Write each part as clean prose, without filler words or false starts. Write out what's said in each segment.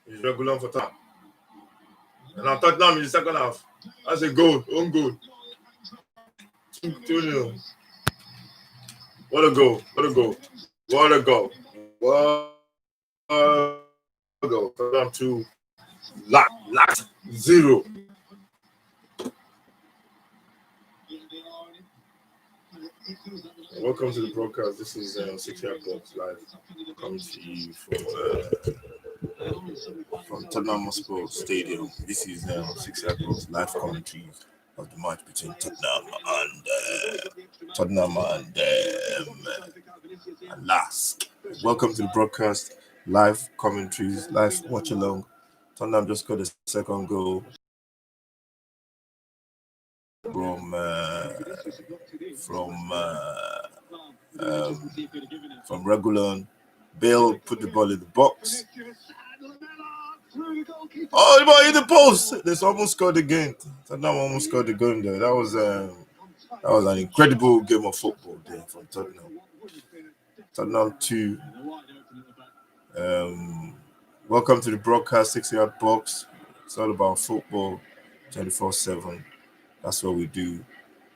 He's regular for Tottenham. And now Tottenham in the second half. That's a goal, own goal. 2-0. What a goal. What a goal. What a goal. What a goal. Tottenham 2. Lask 0. Welcome to the broadcast. This is 6 Yard Box Live coming to you from Tottenham Hotspur Stadium. This is 6 Yard Box live commentary of the match between Tottenham and Lask. Welcome to the broadcast. Live commentaries, live watch along. Tottenham just got a second goal from Regulon. Bale put the ball in the box. Oh, the ball hit the post! They almost scored again. Tottenham almost scored the goal there. That was an incredible game of football there from Tottenham. Tottenham 2. Welcome to the broadcast 6 Yard Box. It's all about football 24/7. That's what we do.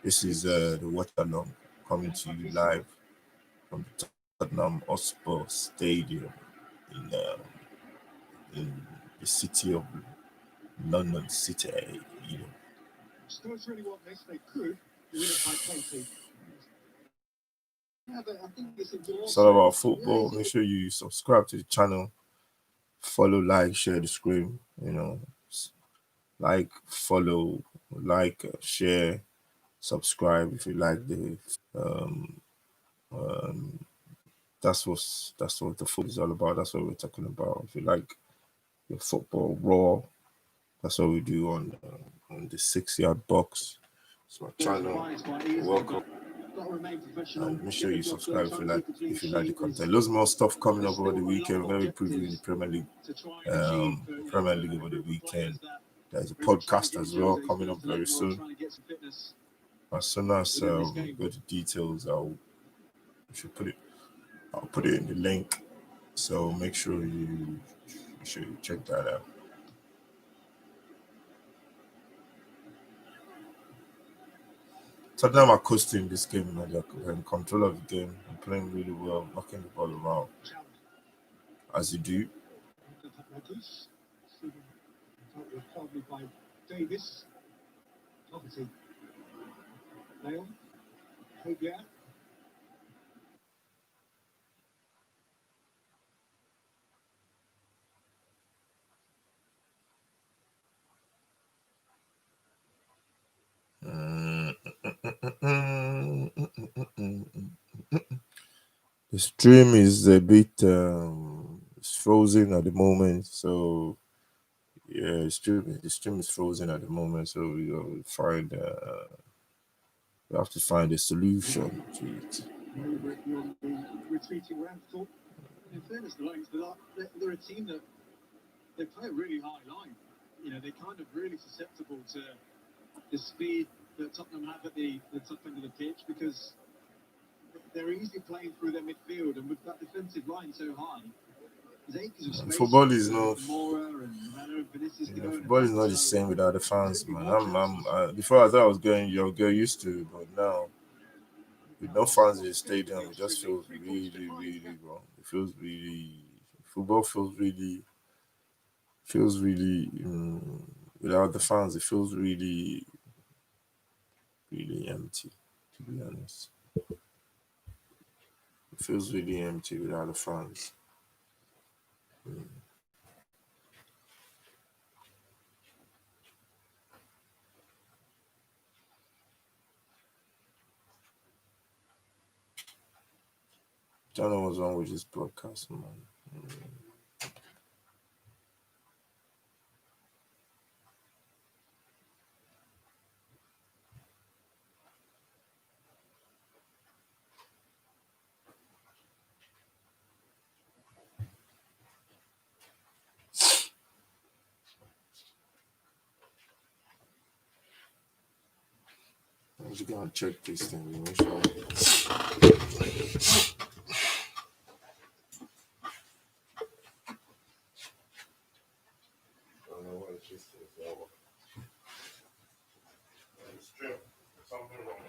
This is the watch along coming to you live from the Tottenham Hotspur Stadium in the city of London City. It's all about football. Make sure you subscribe to the channel, follow, like, share the screen. Like, follow, share, subscribe if you like the. That's what the football is all about. That's what we're talking about. If you like your football raw, that's what we do on the 6 Yard Box. It's my channel. Welcome. And make sure you subscribe if you like the content. Loads more stuff coming up over the weekend. We're going to be previewing the Premier League over the weekend. There's a podcast as well coming up very soon. As soon as we go to details, I'll put it in the link. So make sure you check that out. Tottenham are coasting this game. They're in control of the game. They're playing really well, knocking the ball around as you do. The stream is a bit it's frozen at the moment, so yeah, the stream is frozen at the moment, so we have to find a solution to it. In fairness, they're a team that they play a really high line. They're kind of really susceptible to the speed that Tottenham have at the top end of the pitch, because they're easily playing through their midfield, and with that defensive line so high, football is not the same without the fans, man. Before I thought I was getting used to it, but now with no fans in the stadium, it just feels really, really wrong. It feels really, football feels really without the fans, it feels really, really empty, to be honest. It feels really empty without the fans. I don't know what's wrong with this broadcast, man. I'm just gonna check this thing. Make sure. I don't know what this is. Something wrong.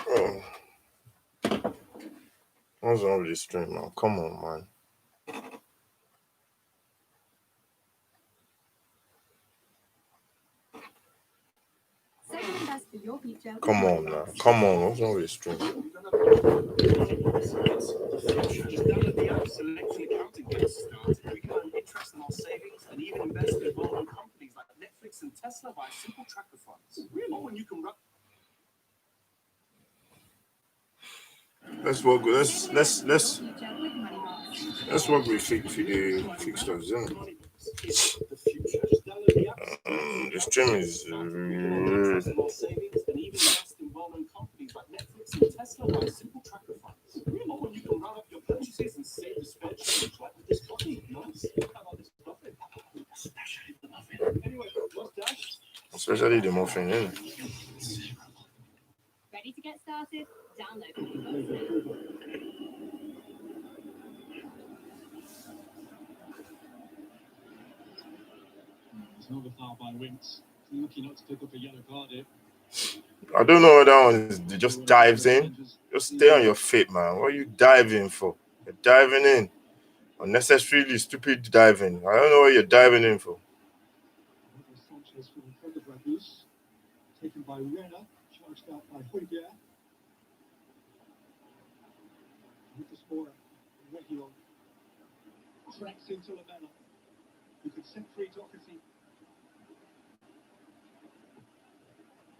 Oh, what's wrong with this stream, man? Come on, man. Come on now. Come on. What's wrong with this stream? Just download the app, select an account and get started. We can earn interest on our savings and even invest in well-known companies like Netflix and Tesla via simple tracker funds. Oh, and you can run. Let's work. Let's work with fixtures. Yeah. The future. Just download the app. The stream is. Invest in our savings and even invest in well-known companies like Netflix and Tesla via simple tracker funds. Oh, and you can run up your purchases and save the spend like with this coffee. Nice. How about this muffin? Especially the muffin. Anyway, what's that? Especially the muffin, yeah. Ready to get started? Download Moneybox now. It's not the foul by Winks. Lucky not to pick up a yellow card here. I don't know what that one is. It just dives in. Just stay on your feet, man. What are you diving for? You're diving in. Unnecessarily stupid diving. I don't know what you're diving in for. Sanchez from in front of Raguse. Taken by Renner, charged out by Højbjerg. Lucas Moura, Reguilon. Cracks into Lamela, who can set free Doherty.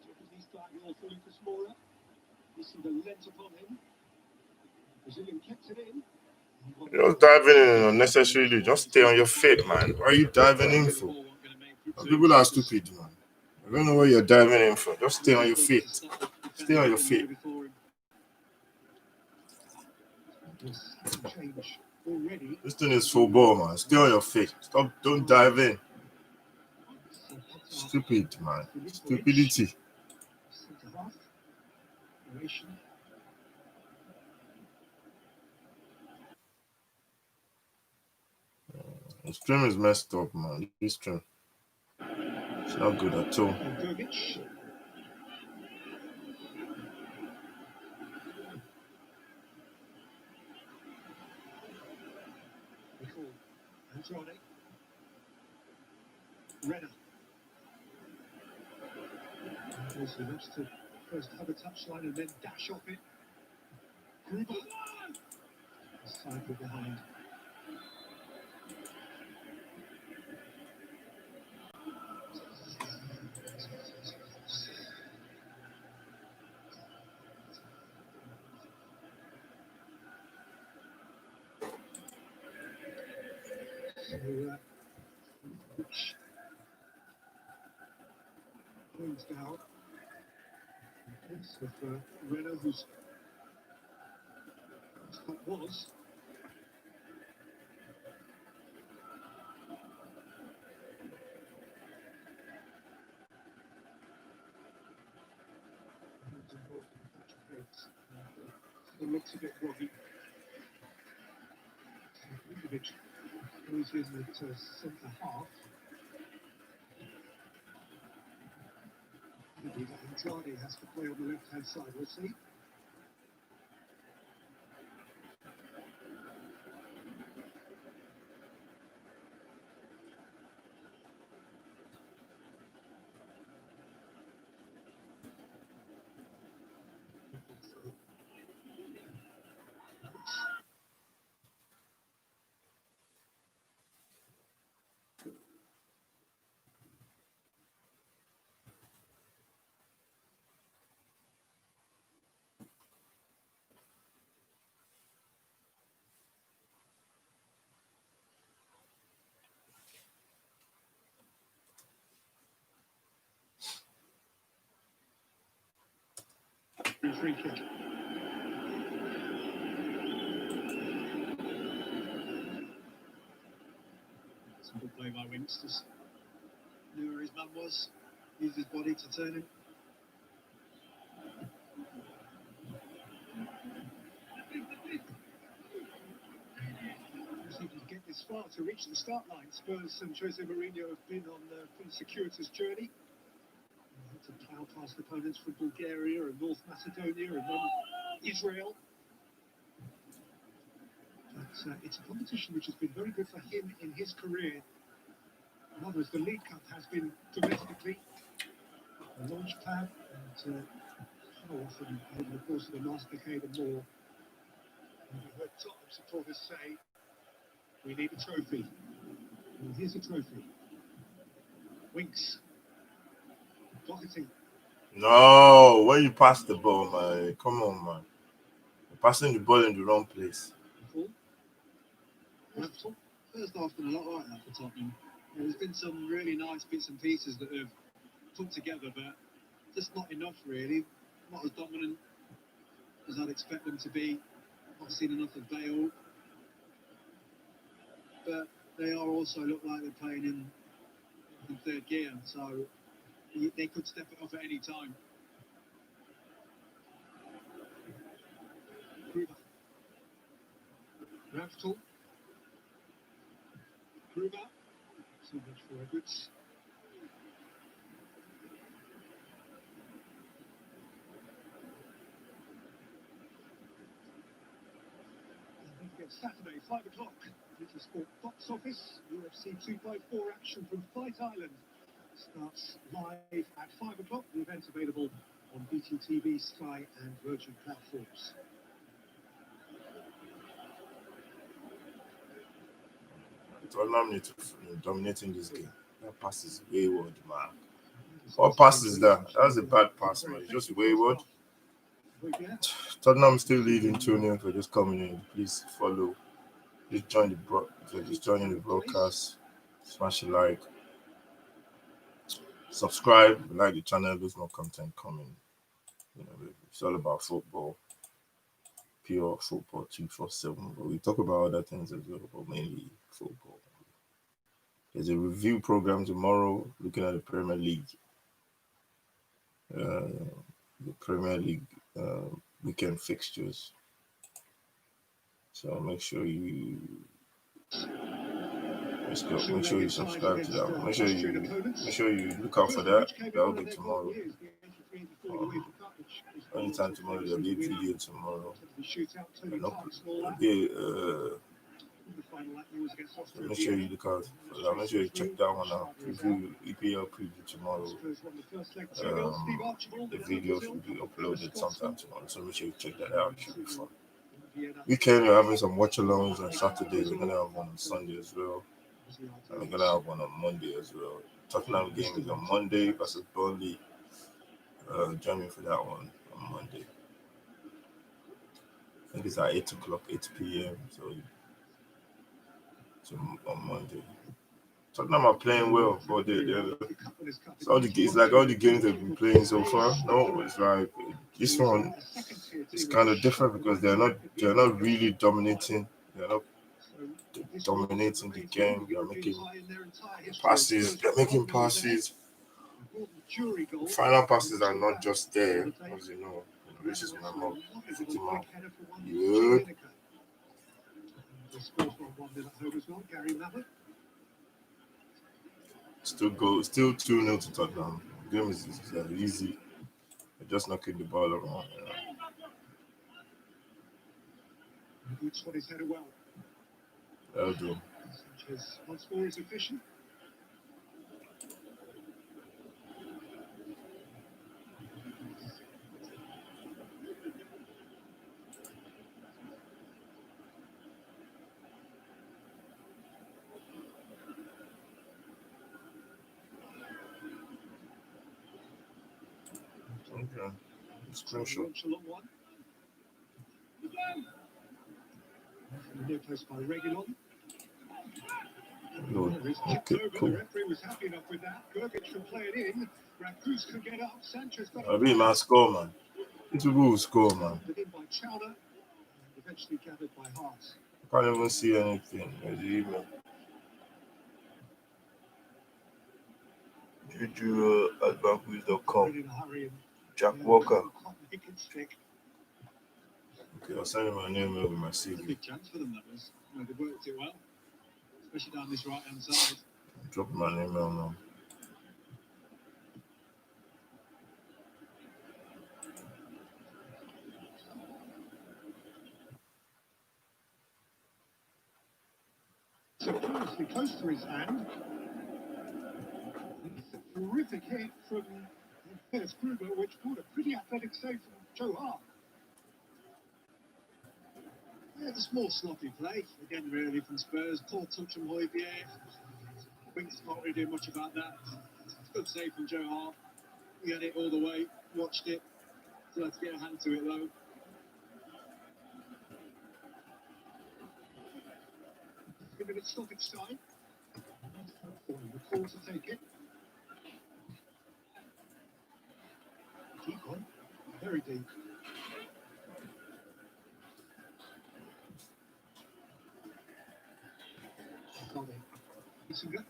Doherty's diagonal for Lucas Moura. Missing the length upon him. Brazilian kept it in. You're just diving in unnecessarily. Just stay on your feet, man. Why are you diving in for? People are stupid, man. I don't know what you're diving in for. Just stay on your feet. Stay on your feet. This thing is football, man. Stay on your feet. Stop. Don't dive in. Stupid, man. Stupidity. The stream is messed up, man. This stream. It's not good at all. Andrade. Renner. Also loves to first have a touchline and then dash off it. Gruber. Cycle behind. Which points down. It's with Renner, whose that was. It looks a bit groggy. Vukovic goes in at centre half. Maybe Andrade has to play on the left-hand side, we'll see. Free kick. Some good play by Winks. Just knew where his man was. Used his body to turn him. If you can get this far to reach the start line, Spurs and Jose Mourinho have been on a circuitous journey. To plough past opponents from Bulgaria and North Macedonia and then Israel. But it's a competition which has been very good for him in his career. Rather as the League Cup has been domestically a launch pad, and how often over the course of the last decade and more, we've heard Tottenham supporters say, we need a trophy. Well, here's a trophy. Winks. Doherty. No, where you pass the ball, man? Come on, man. You're passing the ball in the wrong place. First half been a lot like that for Tottenham. There's been some really nice bits and pieces that have put together, but just not enough really. Not as dominant as I'd expect them to be. Not seen enough of Bale. But they are also look like they're playing in third gear, so they could step it off at any time. Gruber. Raftel. Gruber. So much for Edwards. Saturday, 5 o'clock. Little Sport box office. UFC 2x4 action from Fight Island. starts live at 5 o'clock. The event's available on BTTV, Sky, and Virgin platforms. Tottenham need to dominating this game. That pass is wayward, man. What pass is that? That's a bad pass, man. It's just wayward. Tottenham still leading 2-0 for just coming in. Please follow. Just join just joining the broadcast. Smash a like. Subscribe. Like the channel. There's more content coming. It's all about football. Pure football 247. But we talk about other things as well, but mainly football. There's a review program tomorrow looking at the Premier League. Weekend fixtures. So make sure you Make sure you subscribe to that. Make sure you look out for that. That'll be tomorrow. Anytime tomorrow, there'll be a video tomorrow. There'll be so make sure you look out for that. Make sure you check that one out. EPL preview tomorrow. The video will be uploaded sometime tomorrow. So make sure you check that out. It should be fun. Weekend, we're having some watch-alongs on Saturday. We're gonna have one on Sunday as well. And we're gonna have one on Monday as well. Tottenham game is on Monday versus Burnley. Join me for that one on Monday. I think it's at 8 o'clock, 8 p.m. So on Monday. Tottenham are playing well, but it's like all the games they've been playing so far. No, it's like this one is kind of different because they're not really dominating. They're not dominating the game. They're making passes. Final passes are not just there, as you know. This is my mom. Good. Still 2-0 to Tottenham. The game is easy. They're just knocking the ball around. Boots what his header well. That'll do. Sanchez once more is efficient. Okay. Screenshot. Near post by Reguilon. Okay, cool. The referee was happy enough with that. Gergic can play it in. Racus can get up. Sanchez got I'll be my score, man. It will score, man. in by Chowder. Eventually gathered by Hart. I can't even see anything. There's the email. Juju at Banquiz.com. Jack Walker. Okay, I'll send you my name over my CV. Big chance for them, that was. They worked it well, especially down this right hand side. Drop my name now. So close to his hand. A terrific hit from Dennis Kruger, which caught a pretty athletic save from Joe Hart. Yeah, it's a small sloppy play, again really from Spurs. Poor touch from Højbjerg. Winks can't really do much about that. Good save from Joe Hart. He had it all the way, watched it. So let's get a hand to it though. Give it a stoppage time. The call to take it. Deep one. Very deep. Got it. It's a good.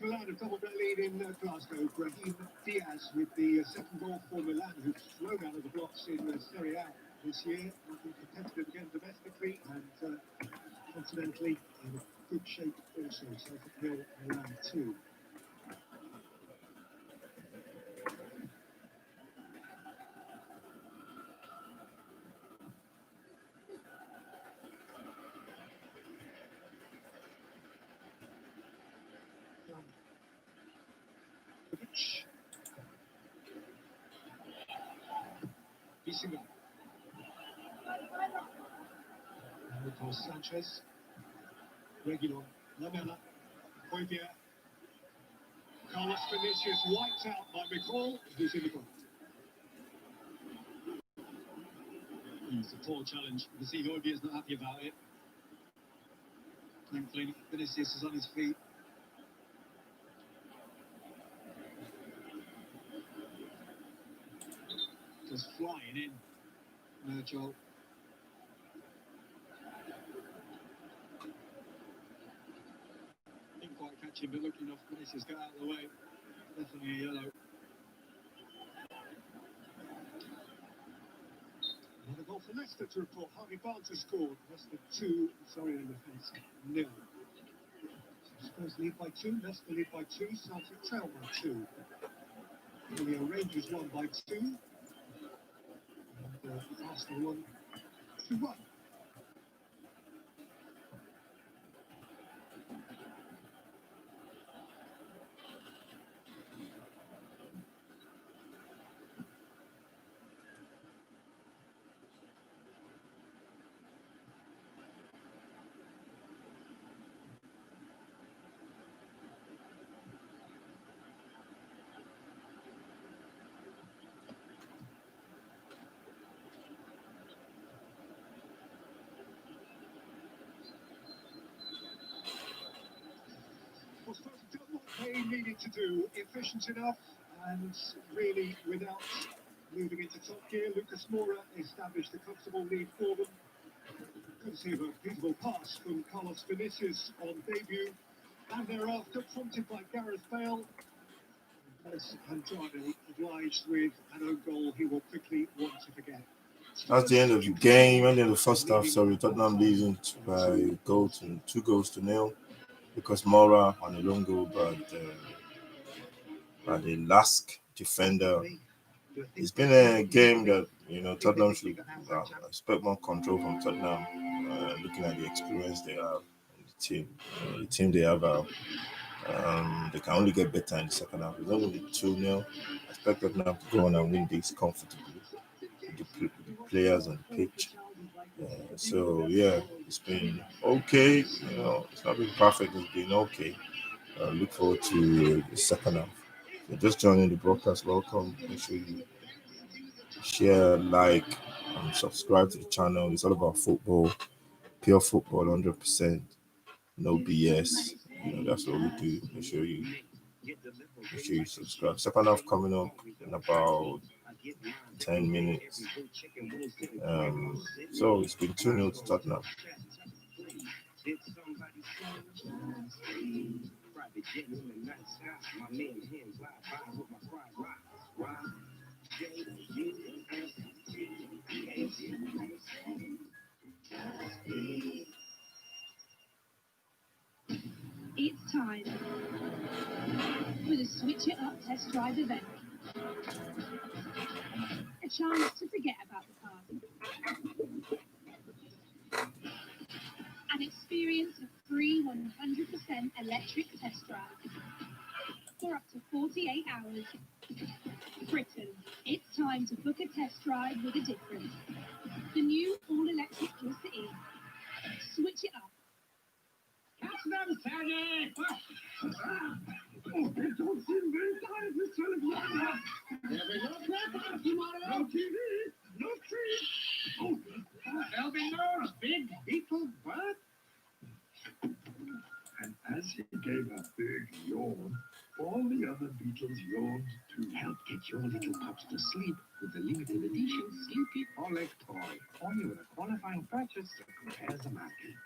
Milan have double that lead in Glasgow. Brahim Diaz with the second goal for Milan, who's thrown out of the blocks in Serie A this year. Looking competitive again domestically and continentally in good shape also. So I think Milan 2. Bissinger. Nicolas Sanchez. Reguilon. Lamela. Højbjerg. Carlos Vinicius wiped out by McCall, who's in the goal. It's a poor challenge. You can see Højbjerg's not happy about it. Thankfully, Vinicius is on his feet. Just flying in. Virgil. Didn't quite catch him, but looking enough, Vinicius got out of the way. Definitely a yellow. Another goal for Leicester to report. Harvey Barnes has scored. Leicester 2, sorry, in defence, 0. Spurs lead by 2, Leicester lead by 2, Celtic trail by 2. The Rangers won by 2. And Arsenal won 2-1. Well, Spurs have done what they needed to do, efficient enough, and really without moving into top gear. Lucas Moura established a comfortable lead for them. Courtesy of a beautiful pass from Carlos Vinicius on debut, and thereafter, prompted by Gareth Bale, as Andrade obliged with an own goal he will quickly want to forget. That's the end of the game. End of the first half. Sorry, Tottenham losing by 2-0 because Mora on a long goal, by the Lask defender. It's been a game that Tottenham should expect more control from Tottenham. Looking at the experience they have in the team they have. They can only get better in the second half. It's only 2-0. I expect Tottenham to go on and win this comfortably with the players on the pitch. So yeah, it's been okay. It's not been perfect. It's been okay. Look forward to the second half. So just joining the broadcast, welcome. Make sure you share, like, and subscribe to the channel. It's all about football, pure football, 100%, no BS. That's what we do. Make sure you subscribe. Second half coming up in about 10 minutes. So it's been 2-0 to Tottenham. It's time for the Switch It Up test drive event. A chance to forget about the past and experience a free 100% electric test drive for up to 48 hours. Britain, it's time to book a test drive with a difference. The new all-electric Corsa E. Switch it up. Catch them, Saggy! No TV, no tree. There'll be no big beetle bird. And as he gave a big yawn, all the other beetles yawned too. Help get your little pups to sleep with the limited edition Sleepy Oleg toy. Only with a qualifying purchase that compares the market.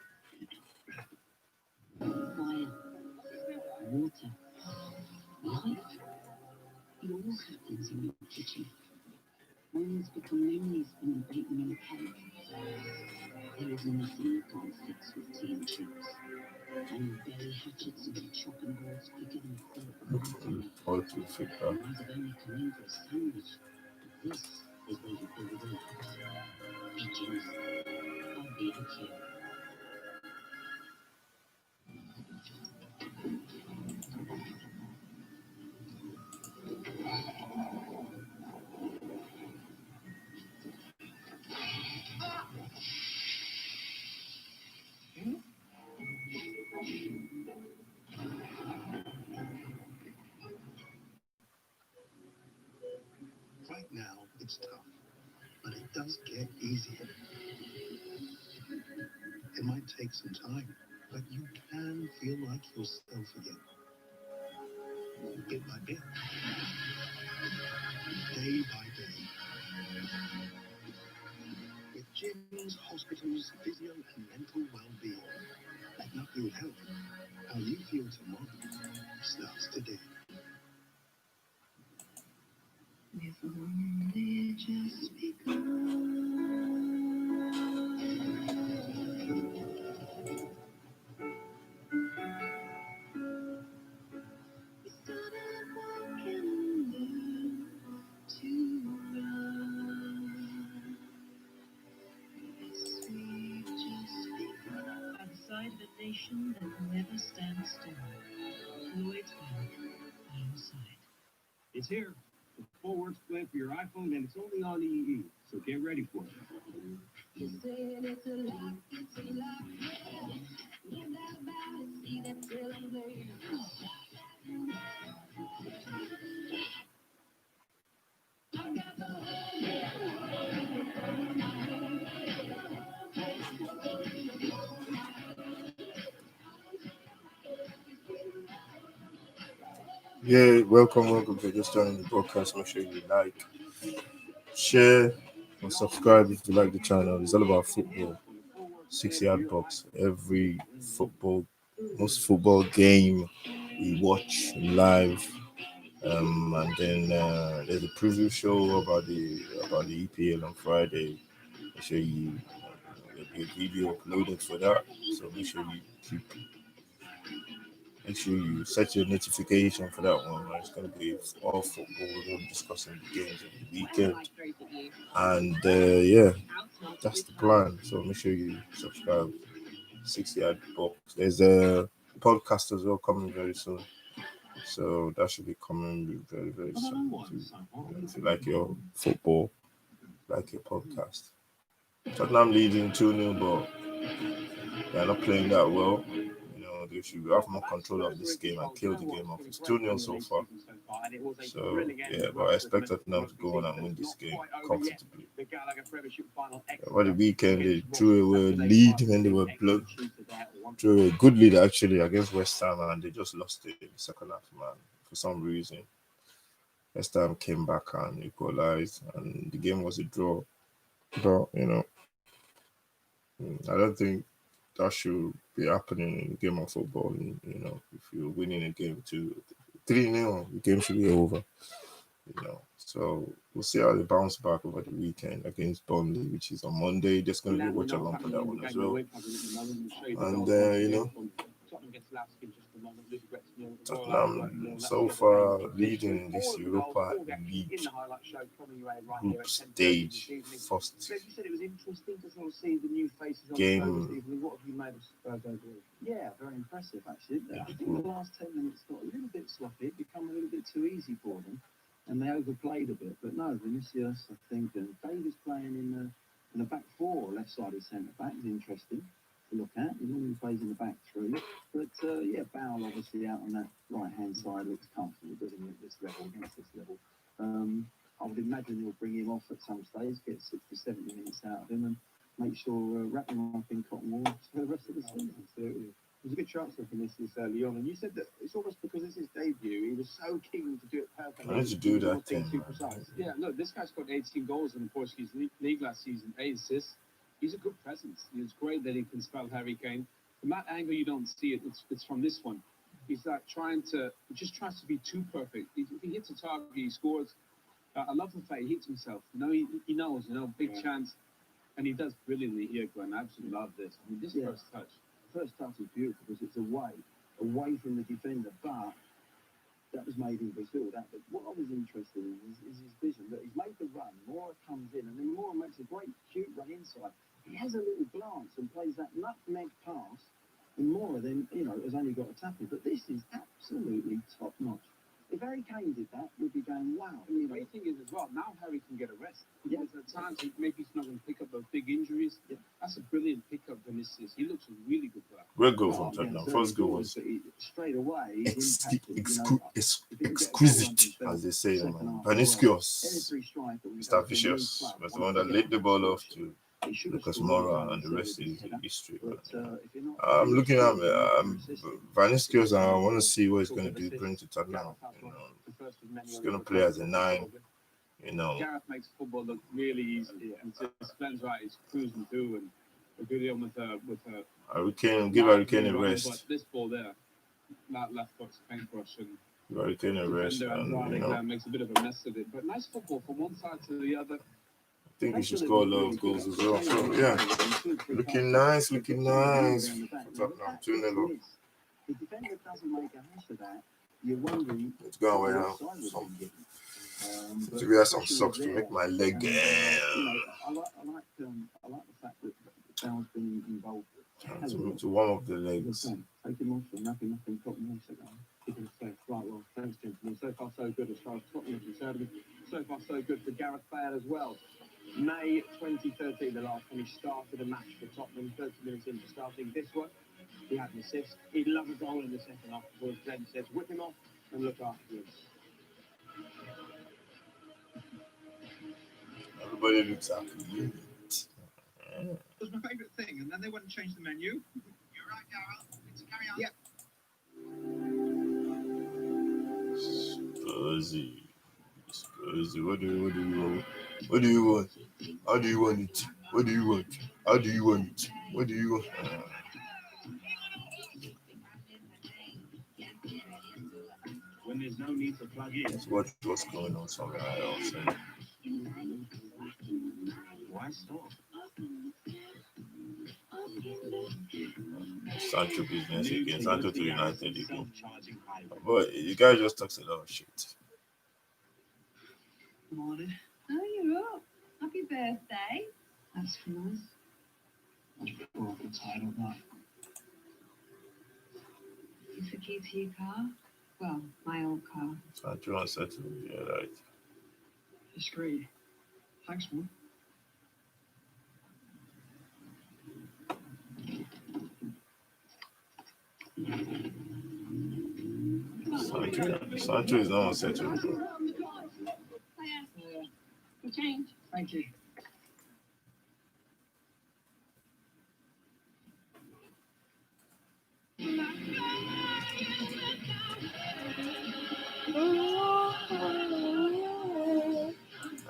Fire, water, life. It all happens in your kitchen. Worms become memories when you bake them in a cake. There is nothing you can't fix with tea and chips. And you bury hatchets into chopping boards quicker than thought. All to fit You might have only come in for a sandwich, but this is where you build it up. Pigeons are BBQ. Right now, it's tough, but it does get easier. It might take some time, but you can feel like yourself again. Bit by bit, day by day. With gyms, hospitals, physio, and mental well-being, let nothing help. How you feel tomorrow starts today. If only just we started walking and to run. Yes, we've just begun. By the side of a nation that never stands still. Lloyd's Bank, by your side. It's here. The full word display for your iPhone, and it's only on EE, so get ready for it. You said it's a lot, it's a lot. No doubt about it, see that feeling there. Yeah, welcome to just joining the broadcast. Make sure you like, share, and subscribe if you like the channel. It's all about football. 6 yard box. Every football, most football game we watch live. And then there's a preview show about the EPL on Friday. Make sure there'll be a video uploaded for that. So make sure you set your notification for that one. Right? It's going to be all football. We're going to be discussing the games of the weekend. And yeah, that's the plan. So make sure you subscribe. 6 yard box. There's a podcast as well coming very soon. So that should be coming very, very soon. If you like your football, like your podcast. Tottenham leading 2-0, but they're not playing that well. They should have more control of this game and kill the game off. It's 2-0 so far. So, yeah, but I expect Tottenham to go on and win this game comfortably. Over the weekend, they drew away a lead when they were drew a good lead actually against West Ham, and they just lost it in the second half, man. For some reason, West Ham came back and equalized, and the game was a draw. But, I don't think that should be happening in a game of football. If you're winning a game 3-0, the game should be over. So we'll see how they bounce back over the weekend against Burnley, which is on Monday. Just going to be watch along for that one as well. And Tottenham so far leading this Europa League group stage first game. Yeah, very impressive actually. I think the last 10 minutes got a little bit sloppy, become a little bit too easy for them, and they overplayed a bit. But no, Vinicius, I think, and David's playing in the back four, left-sided centre back. Is interesting to look at. He normally plays in the back three, but yeah, Bale obviously out on that right-hand side looks comfortable, doesn't he, at this level, against this level. I would imagine you'll bring him off at some stage, get 60, 70 minutes out of him, and make sure wrap him up in cotton wool for the rest of the season. Absolutely. There's a good chance for Vinicius early on, and you said that it's almost because it's his debut. He was so keen to do it perfectly. I need to do that thing. Too precise. Yeah, look, this guy's got 18 goals in the Portuguese league last season, 8 assists. He's a good presence. It's great that he can spell Harry Kane. From that angle, you don't see it. It's from this one. He's like he just tries to be too perfect. If he hits a target, he scores. I love the fact he hits himself. He knows, big chance. And he does brilliantly here, Glenn. I absolutely love this. I mean, this first touch. First touch is beautiful because it's away from the defender, but that was made in Brazil. But what I was interested in is his vision. That he's made the run, Moura comes in, and then Moura makes a great cute run inside. He has a little glance and plays that nutmeg pass, and Moura then, has only got a tackle. But this is absolutely top notch. If Harry Kane did that, we'd be going, wow. And the great thing is as well, now Harry can get a rest. Yeah. Because at times maybe he's not going to pick up those big injuries. Yeah. That's a brilliant pickup, Vinicius. He looks a really good player. Great goal from Tottenham. First goal was straight away. exquisite, as they say, man. Vinicius, Mr. Vicious, was the one that laid the ball off to Lucas Moura, and the rest is history. I'm looking at Vinicius, and I want to see what he's going to do going to Tottenham. He's going to play as a 9. Gareth makes football look really easy, and Glenn's right, he's cruising through, and we're good on with her. Give Hurricane a rest. But this ball there, that left foot's paintbrush, and Hurricane a rest, and makes a bit of a mess of it. But nice football from one side to the other. I think we should score a lot of goals as well. So yeah, looking nice. Tottenham 2-0. The defender doesn't make a hash of that. You're wondering. Let's go away now. To wear some socks to make my leg. I like the fact that Bell's been involved. To warm up the legs. Take him off for nothing Tottenham years ago. Right, well, thanks, gentlemen. So far, so good as far as Tottenham is concerned. So far, so good for Gareth Bale as well. May 2013, the last time he started a match for Tottenham, 30 minutes into starting this one. He had an assist. He'd love a goal in the second half, because Glenn says, whip him off and look afterwards. Everybody looks happy. It was my favourite thing, and then they went and changed the menu. You're right, Darryl. Let's carry on. Yeah. Spursy. What do you want? What do you want? How do you want it? What do you want? How do you want it? What do you want? When there's no need to plug in. Let's watch what's going on somewhere else. Why stop? Sancho business again. Sancho to United again. But you guys just talks a lot of shit. Morning. Oh, you're up. Happy birthday. That's nice. Much before I got tired of that. It's the key to your car. Well, my old car. Sancho and settle. Yeah, right. It's great. Thanks, Mum. Sancho is not unsettled. Change. Thank you.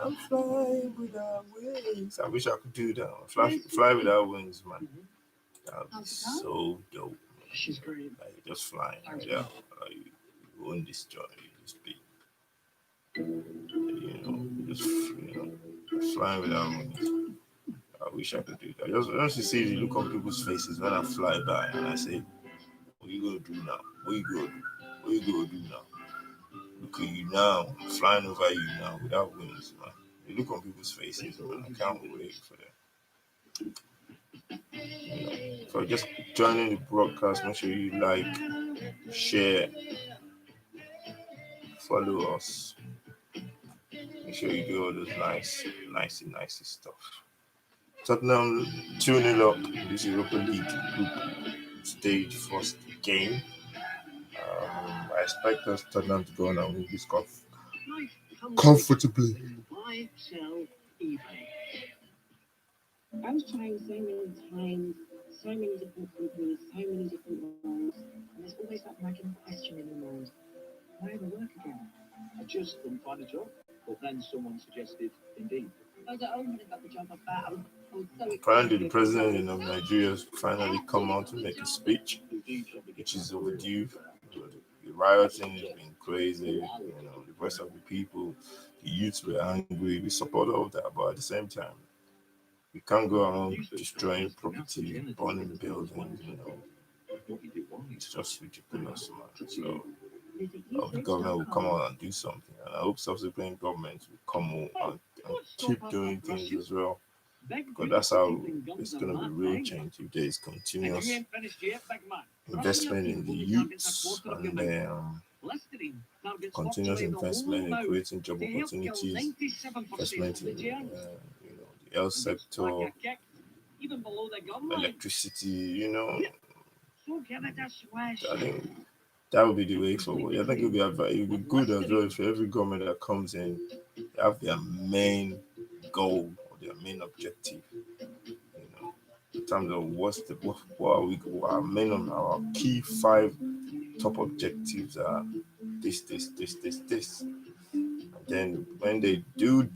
I'm flying without wings. I wish I could do that. Fly without wings, man. That would be so dope. She's great. Like, just flying. Yeah. You won't destroy. You just be. Just flying without wings. I wish I could do that. Just to see the look on people's faces when I fly by and I say, what you gonna do now? What you gonna do now? Look at you now. I'm flying over you now without wings, man. You look on people's faces, man. I can't wait for that. So just joining the broadcast, make sure you like, share, follow us. Make sure you do all those nicey stuff. Tottenham 2-0 up this Europa League group stage first game. I expect us Tottenham to go on and win this cup comfortably. I was trying so many times, so many different companies, so many different roles, and there's always that nagging question in my mind. Why ever work again? I just couldn't find a job. But then someone suggested Indeed. I only got the job of that. I was so Apparently, the president of Nigeria has finally come out to make a speech, which is overdue. The rioting has been crazy. The voice of the people, the youths were angry. We support all of that, but at the same time, we can't go around destroying property, burning buildings. It's just ridiculous, man. So, the government will come out and do something, and I hope subsequent governments will come out and keep doing things as well, because that's how it's going to be real change if there is continuous investment in the youths and continuous investment in creating job opportunities, investment in the health sector, electricity. I think That would be the way forward. I think it would be good as well if every government that comes in they have their main goal or their main objective. You know, in terms of what are we what our main our key five top objectives are this. And then when they do,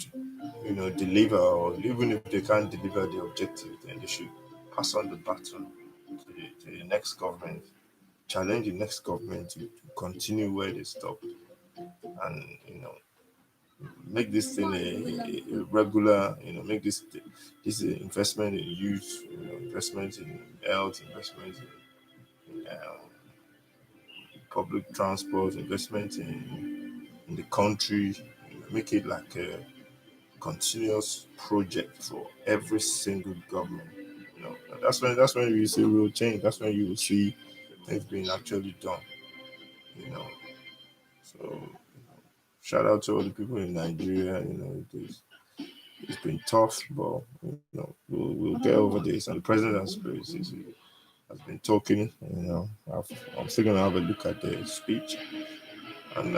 deliver, or even if they can't deliver the objective, then they should pass on the baton to the next government, challenge the next government to continue where they stopped, and make this thing a regular, make this investment in youth, investment in health, investment in public transport, investment in the country, make it like a continuous project for every single government. That's when you see real change. That's when you will see things being actually done. You know, so shout out to all the people in Nigeria. It's been tough, but we'll get over this. And the president has been talking. I'm still gonna have a look at the speech, and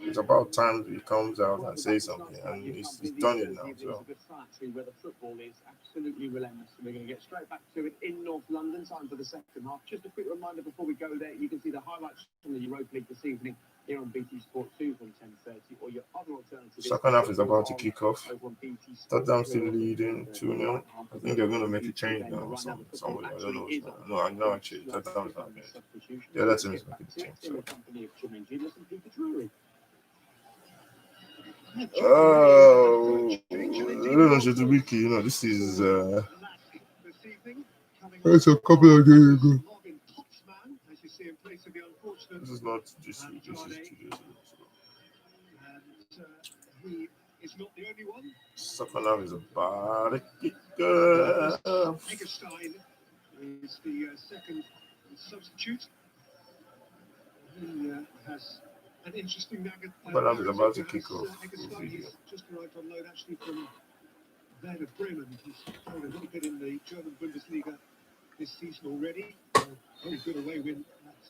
it's about time he comes out and says something, and he's done it now. So Where the football is absolutely relentless. We're going to get straight back to it in North London. Time for the second half. Just a quick reminder before we go there, you can see the highlights from the Europa League this evening here on BT Sport 2 from 10:30, or your other alternative. Second half is about to kick off. Over on BT Sport Tottenham still 2. leading 2-0. I think they're going to make a change now or somewhere. I don't know. No, I know actually. Tottenham is not finished. The other team is making a change. So. Oh, I don't know, Shetubiki. This is it's a couple of days ago. This is not this week. This is 2 days ago. He is not the only one. Second half is about to kick off. Eggestein is the second substitute. He has an interesting nugget. Second half is about to kick off. Eggestein is just arrived on loan actually from Werder Bremen. He's played a little bit in the German Bundesliga this season already. Very good away win.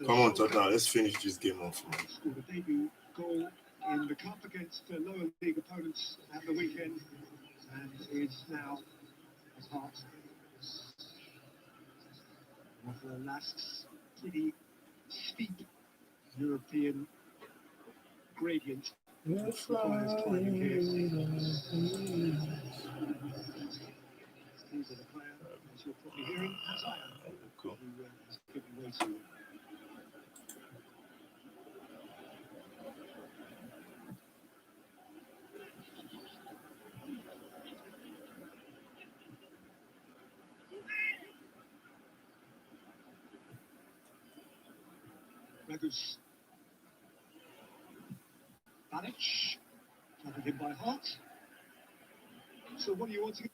Come on, Tottenham, let's finish this game off. Scored a debut goal in the cup against lower league opponents at the weekend, and is now as hard of Lask's pretty steep European gradient. Requires climbing here. These are the player, as you're probably hearing, as I am, Cool. who is giving way to Regus. Banic, tapping him by heart. So what do you want to get?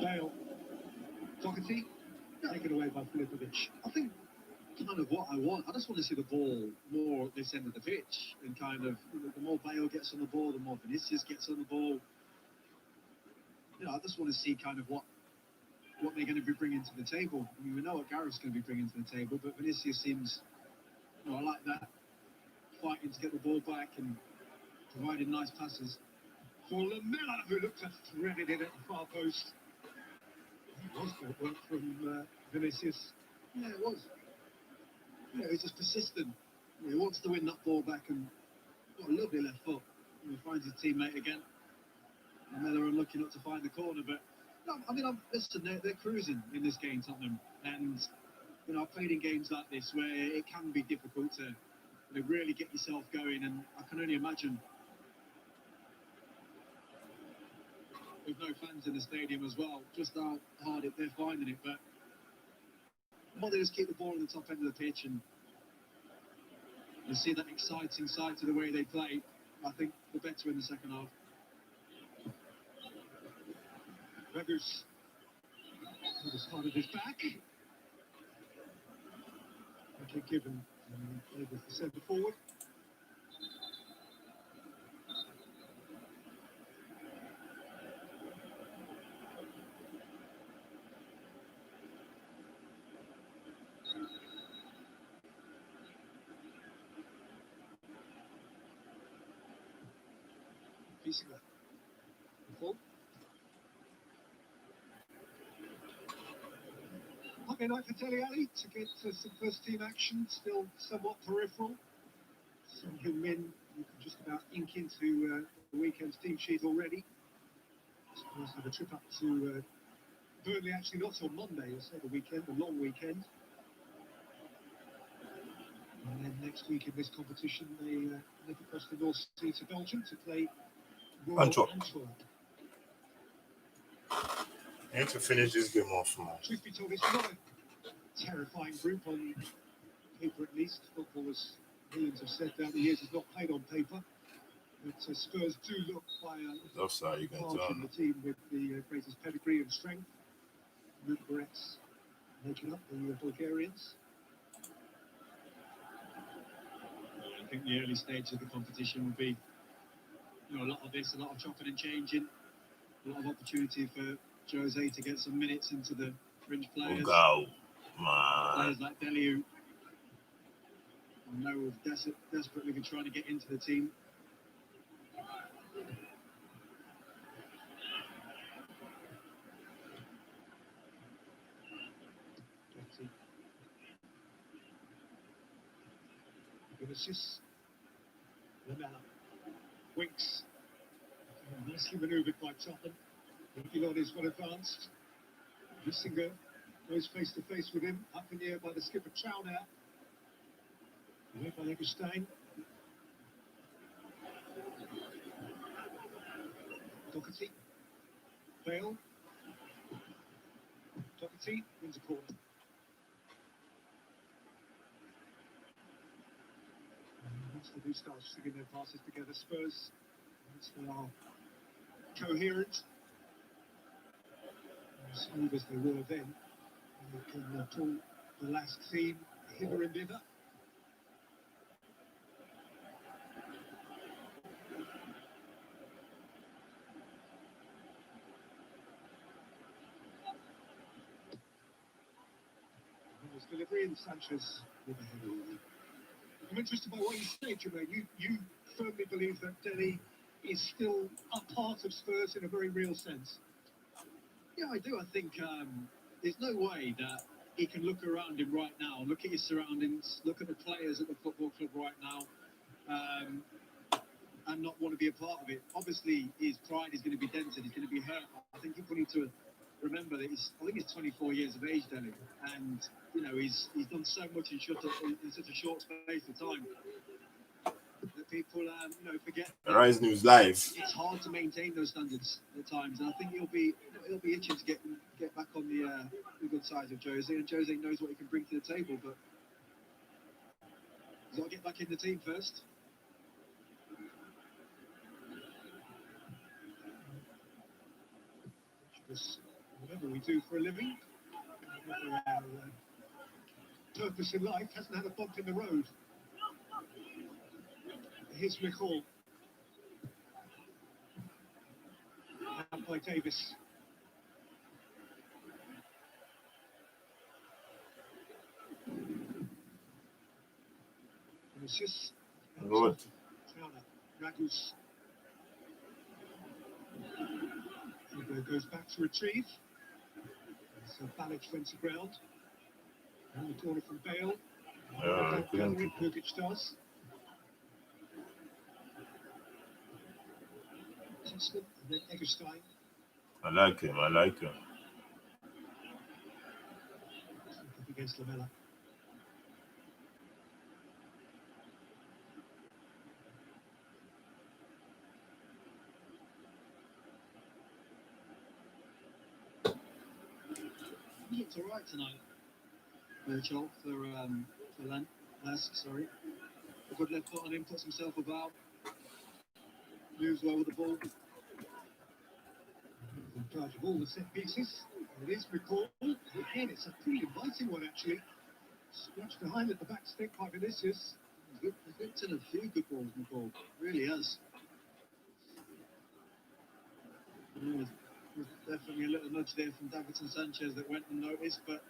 Dale. Doherty, taken away by Filipovic. I think kind of what I want. I just want to see the ball more at this end of the pitch, and kind of the more Bale gets on the ball, the more Vinicius gets on the ball. I just want to see kind of what they're going to be bringing to the table. I mean, we know what Gareth's going to be bringing to the table, but Vinicius seems, I like that, fighting to get the ball back and providing nice passes. For Lamella, who looked to thread it in at the far post. It was good work from Vinicius. Yeah, it was. He's just persistent. He wants to win that ball back, and got a lovely left foot. He finds his teammate again. Lamella unlucky not to find the corner, but no, I mean, listen, they're cruising in this game, Tottenham, and I've played in games like this where it can be difficult to really get yourself going, and I can only imagine with no fans in the stadium as well, just how hard they're finding it. But the more they just keep the ball on the top end of the pitch and you see that exciting side to the way they play, I think the better in the second half. Regus with the side of his back. Okay, given able to centre forward. Kiesinger. Ball. Monday night for Dele Alli to get some first team action, still somewhat peripheral. Son Heung-min, you can just about ink into the weekend's team sheet already. Supposed to have a trip up to Burnley, actually not on Monday, it's the weekend, the long weekend. And then next week in this competition, they nip across the North Sea to Belgium to play Royal Antwerp. Antwerp. I need to finish this game off, man. Truth be told, it's not a terrifying group on paper at least. Football, as millions have said down the years, is not played on paper. But Spurs do look by a Offside, you can margin tell. the team with the greatest pedigree and strength. Luke Barrett's making up the Bulgarians. I think the early stage of the competition will be, a lot of this, a lot of chopping and changing, a lot of opportunity for Jose to get some minutes into the fringe players. Go, man. Players like Dele, who I know have desperately been trying to get into the team. Vinicius. Lamella. Winks. Nicely manoeuvred by Tottenham. Reguilon is well advanced. Kiesinger goes face to face with him. Up in the air by the skipper Trauner. Away by Eggestein. Doherty. Bale. Doherty wins a corner. Once they do start stringing their passes together, Spurs, once they are coherent, as smooth as they were then, they can pull the Lask team hither and thither. Nice delivery, and Sanchez with a header away. I'm interested by what you say, Jermaine. You firmly believe that Dele is still a part of Spurs in a very real sense. Yeah, I do. I think there's no way that he can look around him right now, look at his surroundings, look at the players at the football club right now, and not want to be a part of it. Obviously, his pride is going to be dented. He's going to be hurt. I think people need to remember that he's 24 years of age, Dele, and he's done so much in such a short space of time that people forget. Rise News Live. It's hard to maintain those standards at times, and I think he'll be itching to get back on the good side of Jose, and Jose knows what he can bring to the table, but he's got to get back in the team first. Whatever we do for a living, whatever our purpose in life, hasn't had a bump in the road. Here's McCall. Out by Davis. Vinicius. Good. Ragus. Hugo goes back to retrieve. So Balic went to ground. And the corner from Bale. Kukic does. Tottenham and then Eggestein. I like him. Up against Lamella. He looked all right tonight, Virgil, for Lask, sorry. A good left foot on him, puts himself about, moves well with the ball. In charge of all the set pieces. It is McCall. Again, it's a pretty inviting one, actually. Scratched behind at the back stick by Vinicius. He's looked in a few good balls, McCall. Really has. There's definitely a little nudge there from Davinson Sanchez that went unnoticed, but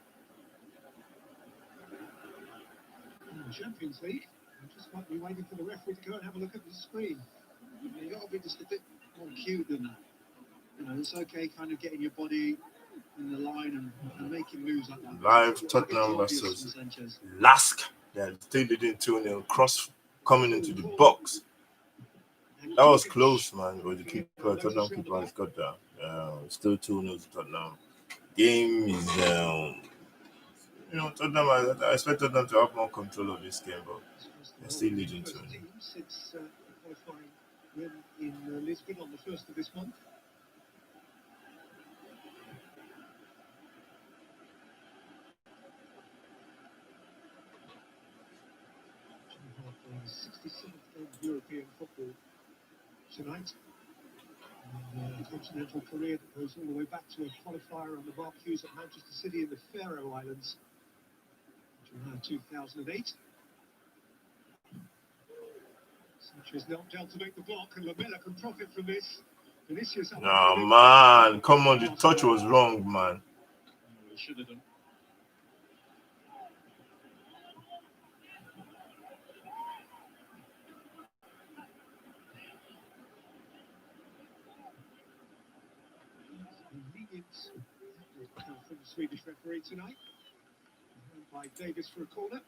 Champions League. We just might be waiting for the referee to go and have a look at the screen. you got to be just a bit more cute than that. You know, it's okay kind of getting your body in the line and making moves like that. Live It's a bit Tottenham too obvious versus from Sanchez. Lask. They're still leading 2-0. Cross coming into the box. That was close, man. But the keeper, Tottenham keeper, has got that. Still 2-0 to Tottenham. Game is, Tottenham. I expect Tottenham to have more control of this game, but they're still leading 2-0. Since the qualifying win in Lisbon on the 1st of this month. 67th game of European football tonight. And, continental career that goes all the way back to a qualifier on the Barclays at Manchester City in the Faroe Islands, July 2008. Sanchez knelt down to make the block, and Lamela can profit from this. Vinicius. No, man. Come on, the touch was wrong, man. He should have done. Convenience from the Swedish referee tonight. By Davis for a corner.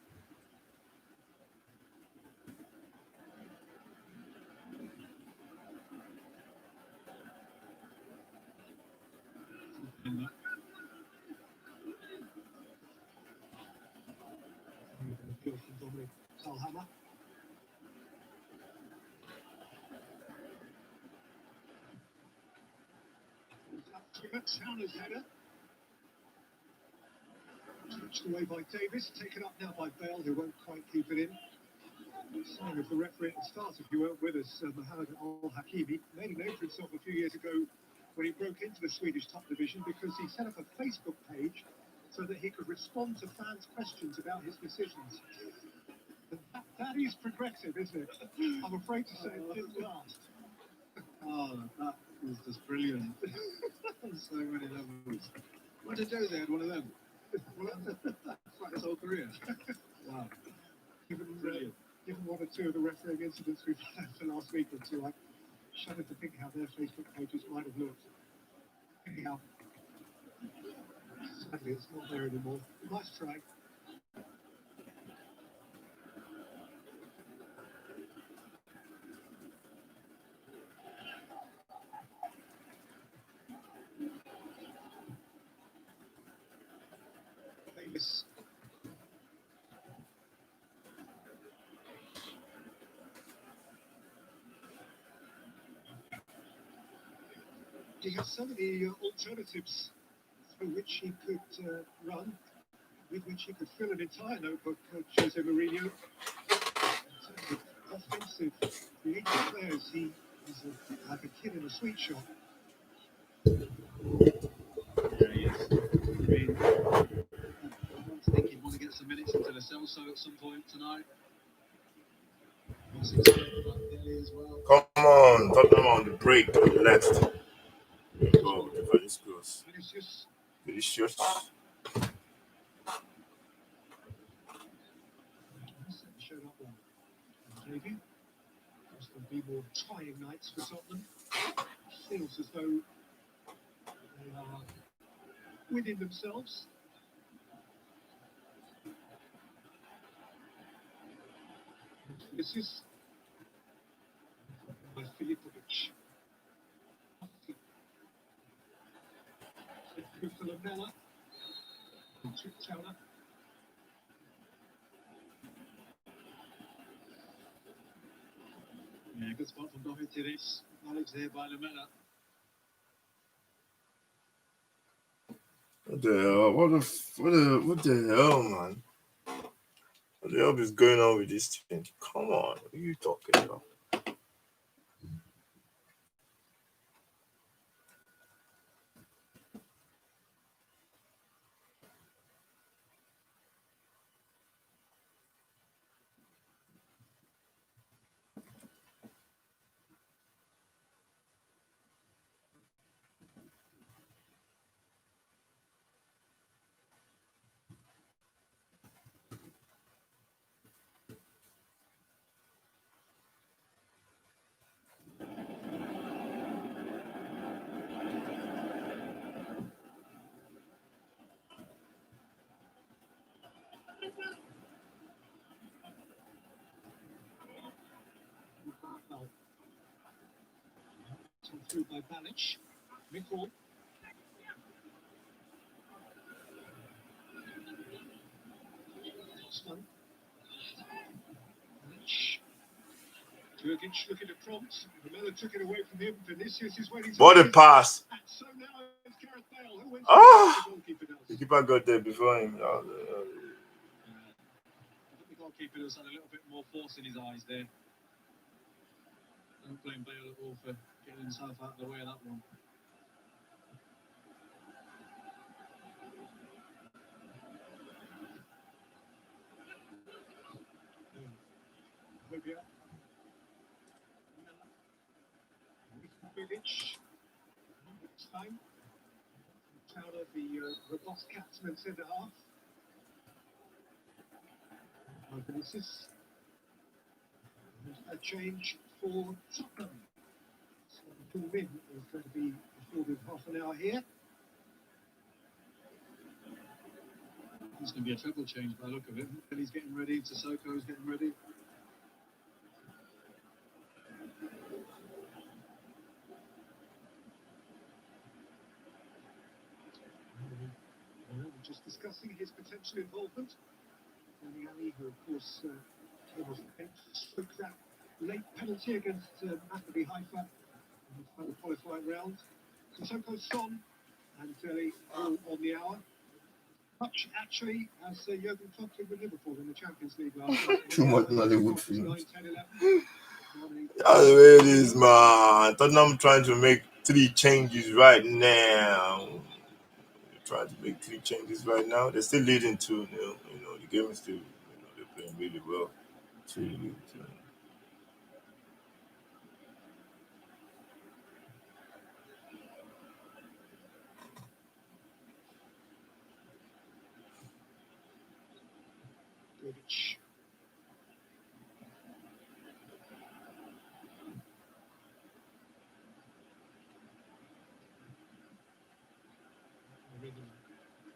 Appeal from Dominic Salhammer. Towner's header. Touched away by Davis, taken up now by Bale, who won't quite keep it in. Sign of the referee at the start, if you weren't with us, Mohamed Al-Hakimi made a name for himself a few years ago when he broke into the Swedish top division because he set up a Facebook page so that he could respond to fans' questions about his decisions. That is progressive, isn't it? I'm afraid to say it didn't last. Oh, that was just brilliant. On so many levels. What did they do? They had one of them. That's like his whole career. Wow. Brilliant. Given one or two of the refereeing incidents we've had the last week or two, I shudder to think how their Facebook pages might have looked. Anyhow, sadly it's not there anymore. Nice try. Davis. He has so many alternatives through which he could run, with which he could fill an entire notebook, Jose Mourinho. In terms of offensive, creative players, he is like a kid in a sweet shop. Yeah, he is. I mean, I think he'd want to get some minutes into the Celso at some point tonight. As well. Come on, Tottenham on the break on the left. Go, Vinicius. Vinicius. Showed up well. Maybe. There's going to be more trying nights for Tottenham. Feels as though they are within themselves. This is by Filipovic. Good for Lamela. Towner. Yeah, good spot from Dominic Tires. Knowledge there by Lamela. What the hell? What the hell, man? What the hell is going on with this thing? Come on, what are you talking about? through by Balic. Mickle. Osman. Balic. Jurgic looking to prompt. Lamella took it away from him. Vinicius is waiting to... What a pass! And so now it's Gareth Bale. Who wins Ah! the goalkeeper does. The keeper got there before him. I think the goalkeeper has had a little bit more force in his eyes there. Don't blame Bale at all for getting himself out of the way of that one. Hobia. Bilic. It's time. Towler, the robust captain, centre half. Vinicius. A change for Tottenham. So the full win is going to be recorded half an hour here. It's going to be a treble change by the look of it. And he's getting ready. Sissoko's getting ready. We're just discussing his potential involvement. Dele Alli, who of course came off the bench, took that late penalty against Maccabi Haifa in the qualifying round. Sissoko, Son, and Dele all on the hour. Much actually as Jurgen Klopp did with Liverpool in the Champions League last night. Too much Nollywood films. 9, 10, 11. That's the way it is, man. Tottenham trying to make 3 changes right now. Trying to make 3 changes right now. They're still leading 2-0. The game is still, they're playing really well. 2-2. Jurgic.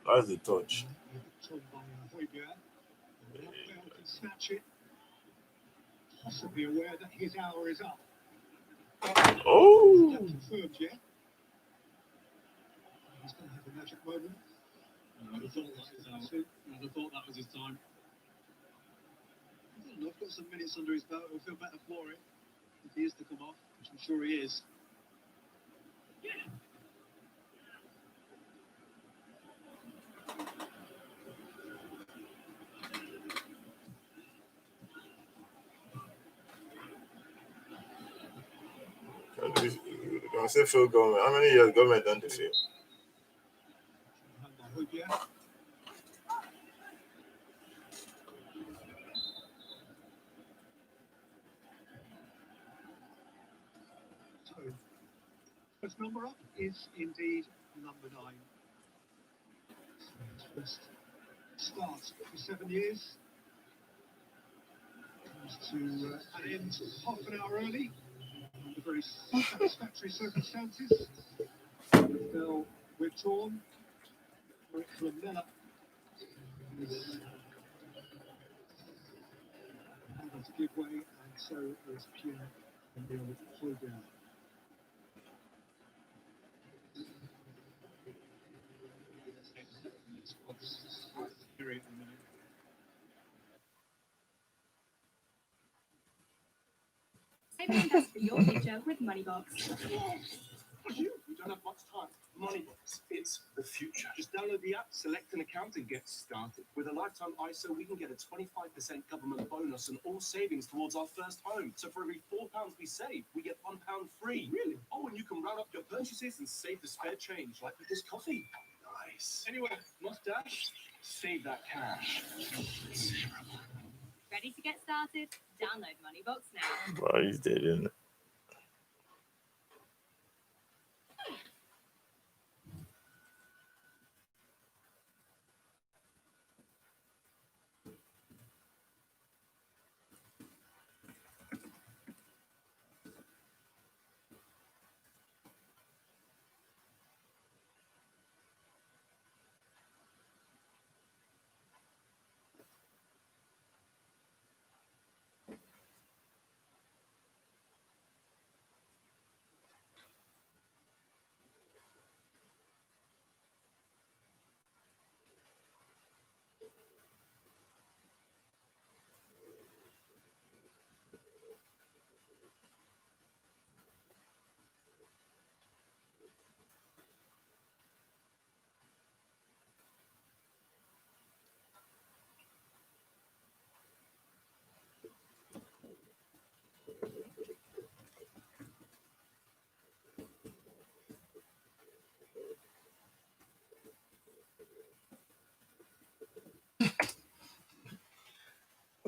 That's the touch. Told by Hojbjerg. Bale can snatch it. Possibly aware that his hour is up. Oh! Not confirmed yet. He's going to have a magic moment. I'd have thought that was his time. I don't know, I've got some minutes under his belt. He'll feel better for it if he is to come off, which I'm sure he is. Don't say Phil government. How many years government done the field? And by Hojbjerg. So, first number up is indeed number 9. First start for 7 years. Comes to an end half an hour early, under very satisfactory circumstances. Bell withdrawn. Lamella is able to give way, and so is Pierre-Emile Hojbjerg. Period in a minute. Save and invest for your future with Moneybox. You don't have much time. Moneybox, it's the future. Just download the app, select an account, and get started. With a lifetime ISO, we can get a 25% government bonus and all savings towards our first home. So for every £4 we save, we get £1 free. Really? Oh, and you can round up your purchases and save the spare change, like with this coffee. Nice. Anyway, mustache, save that cash. Ready to get started? Download Moneybox now. Bro, he's dead, isn't it?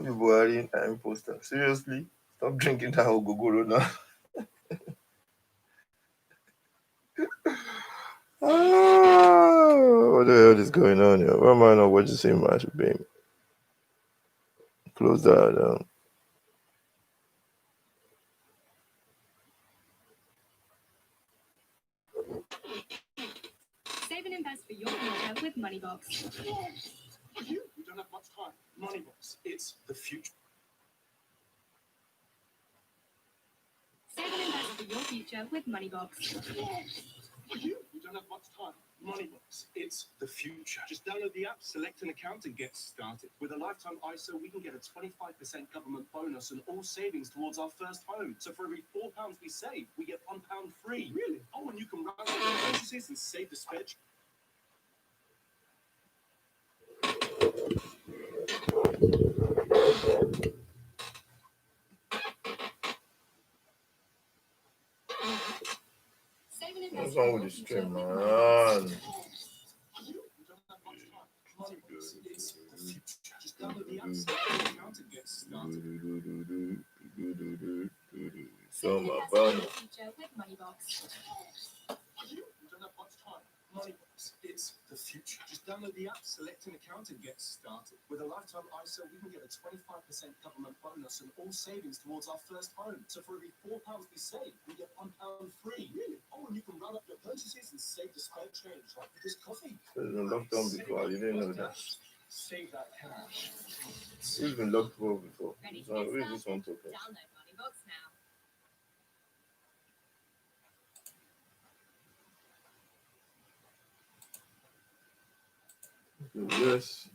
be Buhari and imposter. Seriously? Stop drinking that Ogogoro now. What the hell is going on here? Why am I not watching the same match with Bame? Close that down. Save and invest for your future with Moneybox. You don't have much time. Moneybox, it's the future. Save and invest for your future with Moneybox. You don't have much time. Moneybox, it's the future. Just download the app, select an account, and get started. With a lifetime ISO, we can get a 25% government bonus and all savings towards our first home. So for every £4 we save, we get £1 free. Really? Oh, and you can run your purchases and save the spare. Save and What's invest wrong for with your the future stream, with man? Moneybox. You don't have much time. Moneybox, it's the future. Just download the app, select an account, and get started. So Save and my invest for your bunny. future with Moneybox. You don't have much time. Moneybox, it's the future. Just download the app, select an account, and get started. With a lifetime ISO, we can get a 25% government bonus and all savings towards our first home. So for every £4 we save, we get £1 free. Really? Oh, and you can run up your purchases and save the spare change, like with this coffee. It's been locked on before. You didn't know that. Save that cash. It's been locked on before. Ready So to who is get this one started? talking? Download Moneybox now. Yes.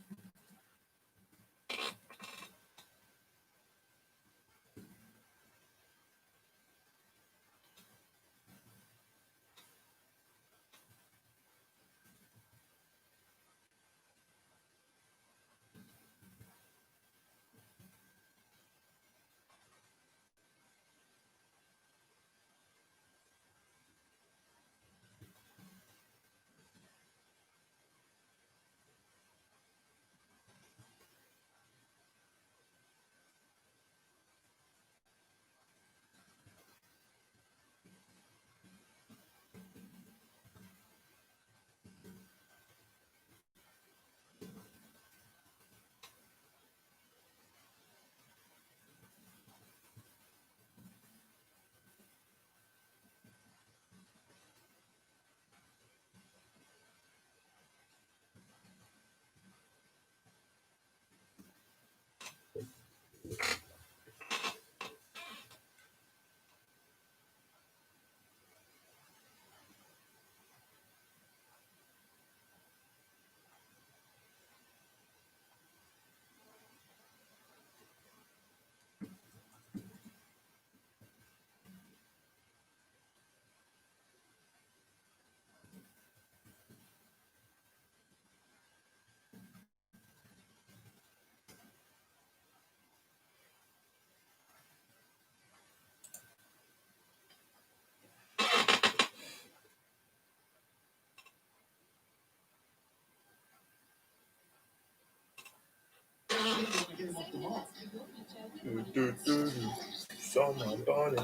So my bunny.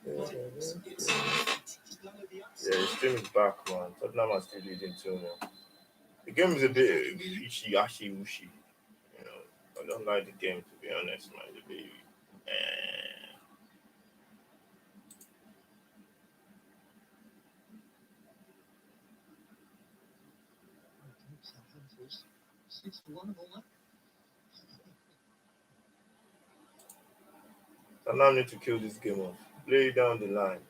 Yeah, the stream is back, man. Tottenham are still leading 2-0. The game is a bit fishy, ashy, wishy. You know, I don't like the game, to be honest, man. It's a bit, eh. Southampton's 6-1 and all that. Tottenham need to kill this game off. Play down the line.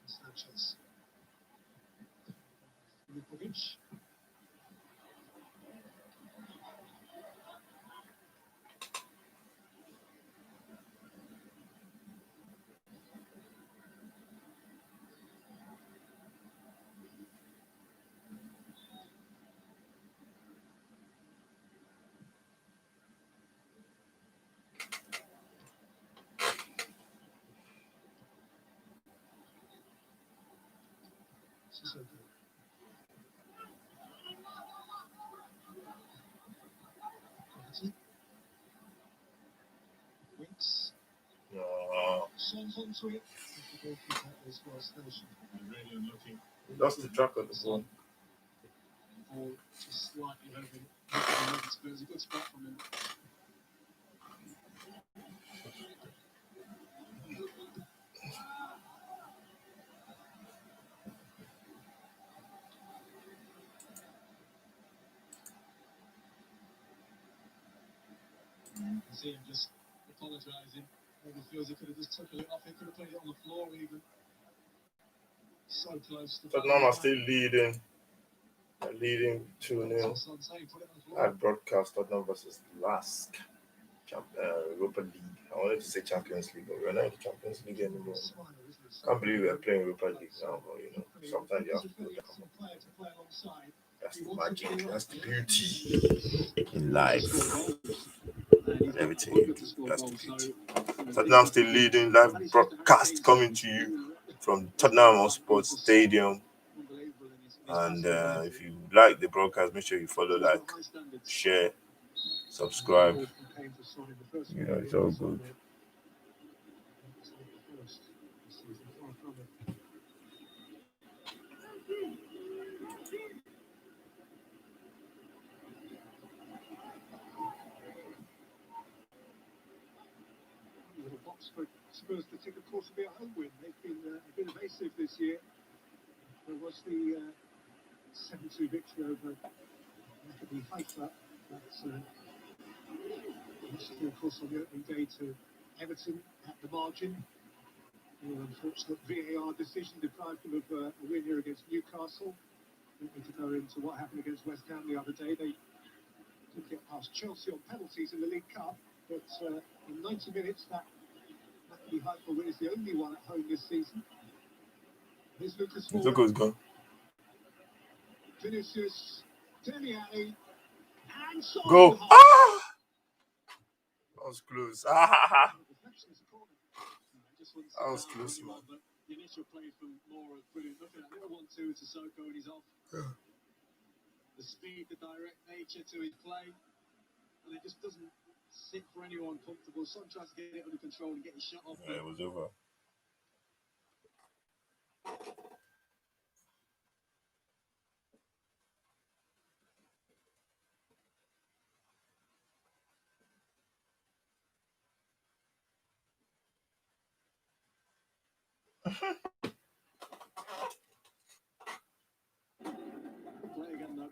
Sanchez. Filipovic. Sissoko. Doherty. onto it. The goalkeeper is well stationed. Really unlucky. Lost the track of the ball. Or just slightly over the legs, but it was a good spot from him. You can see him just apologising. Maybe feels he could have just took a little off. He could have played it on the floor even. So close to Tottenham are still leading. They're leading 2-0. At broadcast Tottenham versus Lask. Europa League. I wanted to say Champions League, but we're not in the Champions League anymore. Can't believe we're playing Europa League now, but you know, sometimes you have to go down. That's the magic, that's the beauty in life. And everything you do, that's the beauty. Tottenham still leading, live broadcast coming to you from Tottenham Hotspur Stadium. And if you like the broadcast, make sure you follow, like, share, subscribe. You know, it's all good. Little box for Spurs to tick, of course, will be a home win. They've been a bit evasive this year. There was the 7-2 victory over Maccabi Haifa. That's of course, on the opening day to Everton at the margin. An unfortunate VAR decision deprived them of a win here against Newcastle. Don't need to go into what happened against West Ham the other day. They did get past Chelsea on penalties in the League Cup, but in 90 minutes, that Maccabi Haifa win is the only one at home this season. Here's Lucas Moura. Zuko's gone. Vinicius, Dele Alli, and so Go! on. Ah! That was close. Ah! That was close, man. But the initial play from Moore was brilliant. Look at that little 1-2 to Soko and he's off. Yeah. The speed, the direct nature to his play, and it just doesn't sit for anyone comfortable. Son tries to get it under control and get his shot off. Yeah, it was over. Play again though.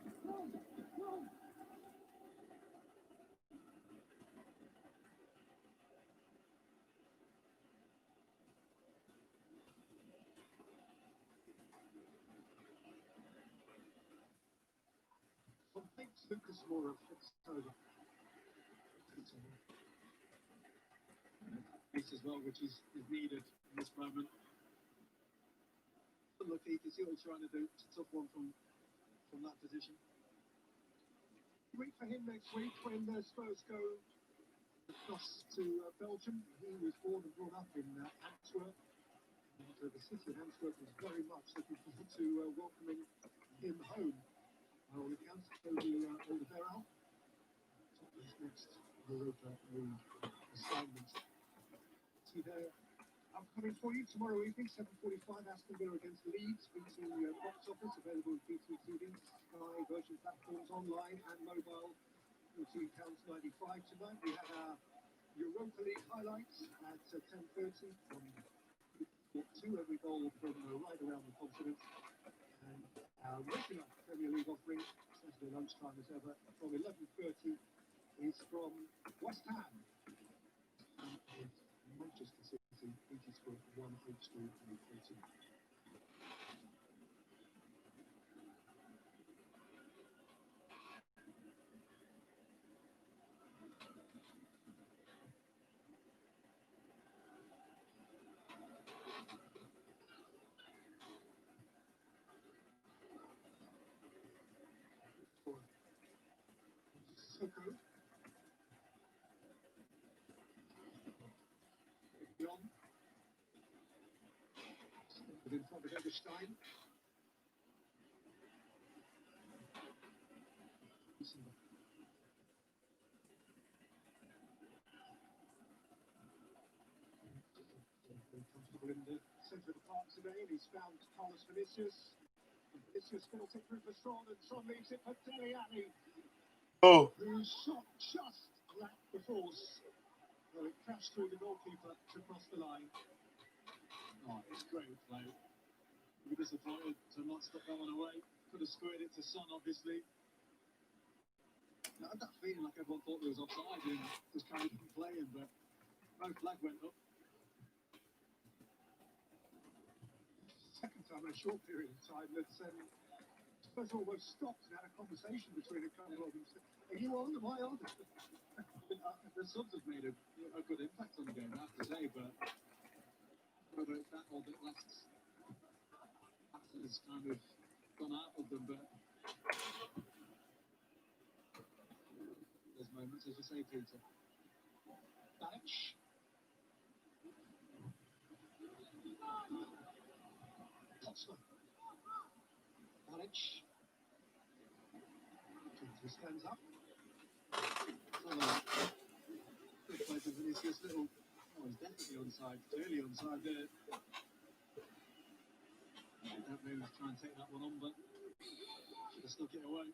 From thanks Lucas Moura fits over. Pace as well, which is needed in this moment. Look, you can see what he's trying to do. It's a tough one from that position. Week for him next week when Spurs go across to Belgium. He was born and brought up in Antwerp. And the city of Antwerp was very much looking forward to welcoming him home. On account of the Olivero. Tottenham's next Europa League assignment. See there. Upcoming for you tomorrow evening, 7:45, Aston Villa against Leeds, beating box office, available on BT TV, Sky, Virgin platforms, online and mobile, £14.95 tonight. We have our Europa League highlights at 10:30 on 2 every goal from right around the continent. And our regular Premier League offering, Saturday lunchtime as ever, from 11:30 is from West Ham. And Manchester City, Beatties for 1H2 and 30. Soko. Beyond. In front of Eberstein. Comfortable in the centre of the park today, and he's found Carlos Vinicius. Vinicius going to take through for Son, and Son leaves it for Dele Alli, Oh, whose shot just lacked the force. Well, it crashed through the goalkeeper to cross the line. Oh, it's great play. Be disappointed to not stop that one away. Could have squared it to Son, obviously. I had that feeling like everyone thought there was offside and just carried on playing, but no flag went up. Second time in a short period of time that first almost stopped and had a conversation between a couple of them. Are you on? Am I on? The subs have made a good impact on the game, I have to say, but whether it's that or that last has kind of gone out of them, but there's moments, as you say, Peter. Batch. Tottenham. Batch. He stands up. Good play for Vinicius. Little, he's definitely onside, clearly onside there. That move was trying to take that one on, but should have stuck it away.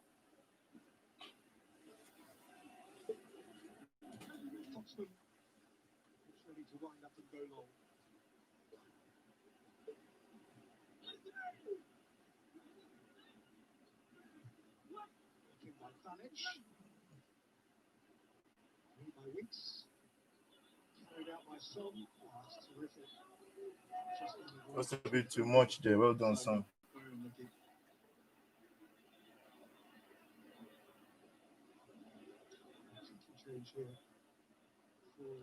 Tottenham. It's ready to wind up and go long. Taken by Tadic. Made by Weeks. Carried out by Son. Oh, that's terrific. Just on the that's a bit too much there. Well done, son. Very unlucky. Change here for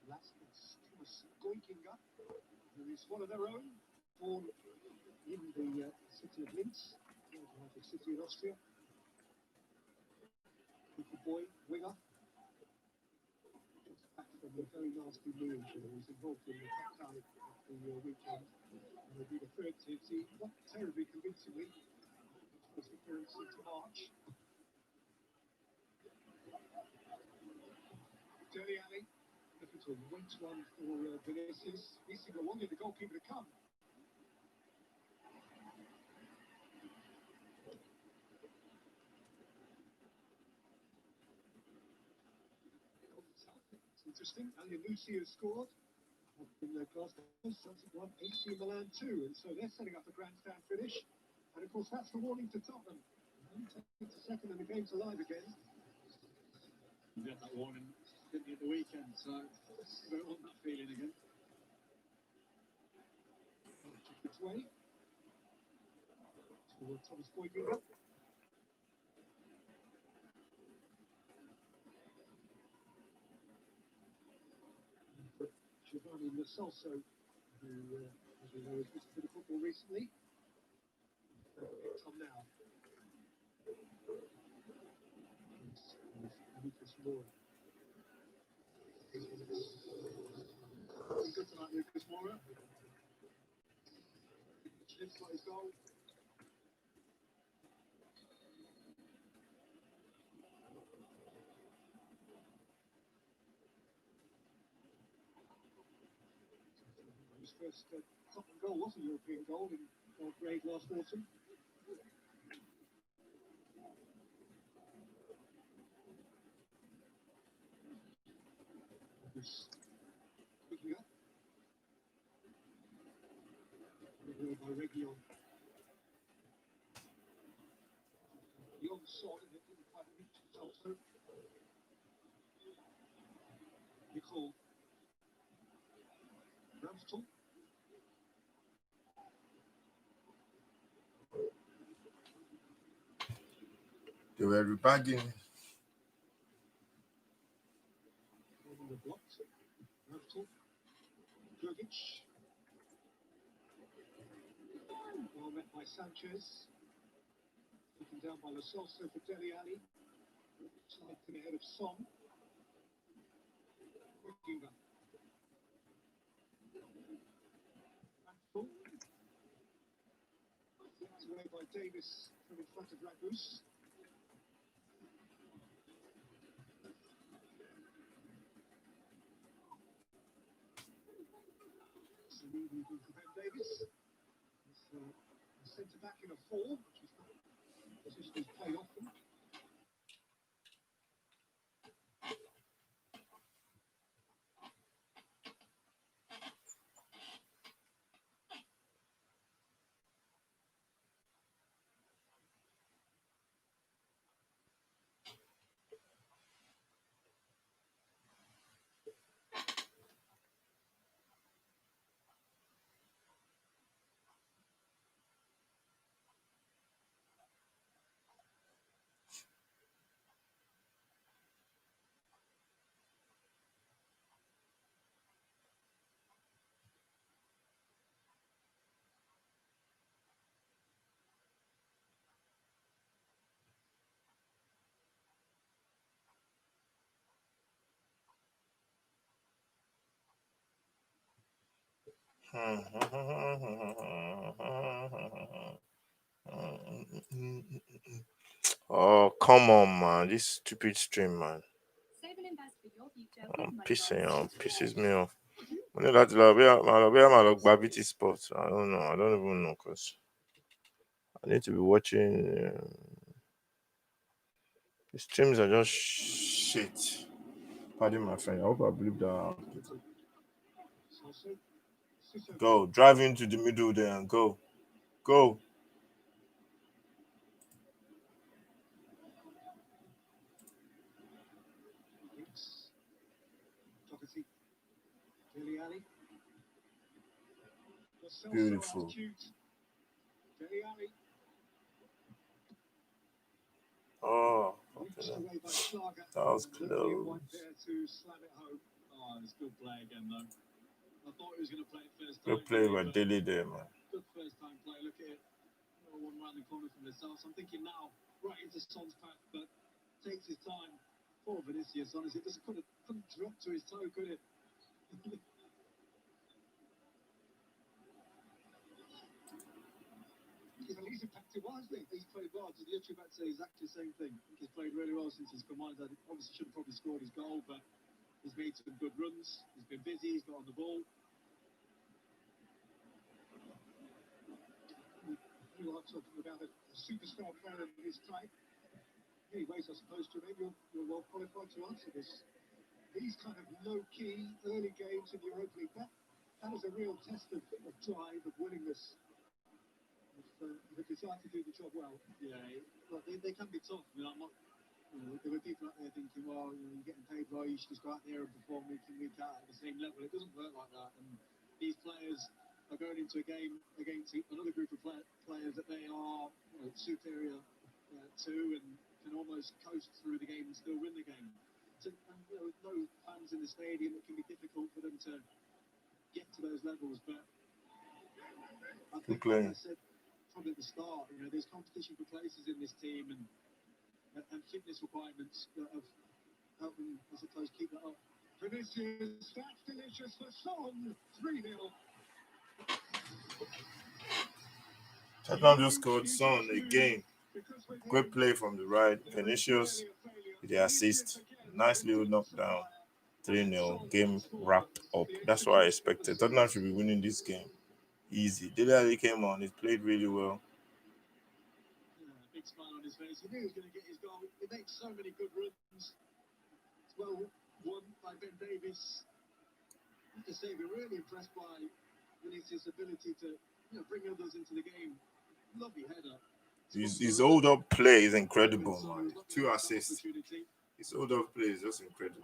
Lask. It's Thomas Goikinga, who is one of their own, born in the city of Linz, United City in Austria. Little boy, winger. Gets back from a very nasty knee injury. He was involved in the cup tie at the weekend. And will be the third team, not terribly convincingly. His appearance since March. Dele Alli looking to wait one for Vinicius. Visinger wanted the goalkeeper to come. It's interesting. Lucio scored in the Glasgow. Celtic won AC Milan 2, and so they're setting up a grandstand finish. And of course, that's the warning to Tottenham. Takes a second and the game's alive again. You get that warning, didn't you, at the weekend, so you don't want that feeling again. Took its way to Thomas Goikinga. Giovanni Lo Celso, who, as we know, has missed a bit of football recently. Come now. Lucas Moura. Good tonight, Lucas Moura. Lives got his goal. His first Tottenham goal was a European goal in Belgrade last autumn. Picking up. By Region. The onside and it didn't quite reach also. Nicole. Ramstel. They were rebagging. On the block. Ramstel. Jurgic. Well met by Sanchez. Taken down by Lo Celso for Dele Alli. Slipping ahead of Son. Goikinga. Ramstel. Flicked away by Davis from in front of Ragus. It's really good for Ben Davies. He's a centre back in a 4, which is the position he's played often. Oh, come on, man. This stupid stream, man. Save and invest for your future with Pisses me off. I know that where my BT Sports. I don't know. I don't even know because I need to be watching. The streams are just shit. Pardon my friend. I hope I believe that. Soso. Sissoko. Go. Drive into the middle there and go. Go. Hicks. Doherty. Dele Alli. Lo Celso Beautiful. out cute. Dele Alli. Oh, Reached okay. away by Schlager. That was Lovely and white close. there to slam it home. Oh, it's good play again, though. I thought he was going to play it first Good time. play really, by but Daly there, man. good first time play. Look at it. One round the corner from himself. So I'm thinking now, right into Son's path, but takes his time. Poor Vinicius, honestly, just couldn't drop to his toe, could it? He's impacted wisely. He's played well. Just literally about to say exactly the same thing. I think he's played really well since he's come on. He obviously should have probably scored his goal, but he's made some good runs. He's been busy. He's got on the ball. You are talking about a superstar player of his type. In many ways, I suppose, Jermaine, you're well qualified to answer this. These kind of low-key early games in the Europa League, that is a real test of drive, of willingness, of a desire to do the job well. Yeah, look, they can be tough. I mean, I'm not. There were people out there thinking, well, you're getting paid well, you should just go out there and perform week in, week out at the same level. It doesn't work like that. And these players are going into a game against another group of players that they are superior to and can almost coast through the game and still win the game. And with no fans in the stadium, it can be difficult for them to get to those levels. But I think, like I said probably at the start, there's competition for places in this team and fitness requirements that have helped them, I suppose, keep that up. Vinicius, that's delicious for Son. 3-0. Tottenham just scored Son again. Great play from the right. Vinicius with the assist. Nice little knockdown. 3-0. Game wrapped up. That's what I expected. Tottenham should be winning this game. Easy. Dele Alli came on. He played really well. Big smile on his face. He knew he was going to get his goal. He makes so many good runs. It's well won by Ben Davies. I have to say, we're really impressed by Vinicius' ability to bring others into the game. Lovely header. His hold up play is incredible, man. 2 assists. His hold up play is just incredible.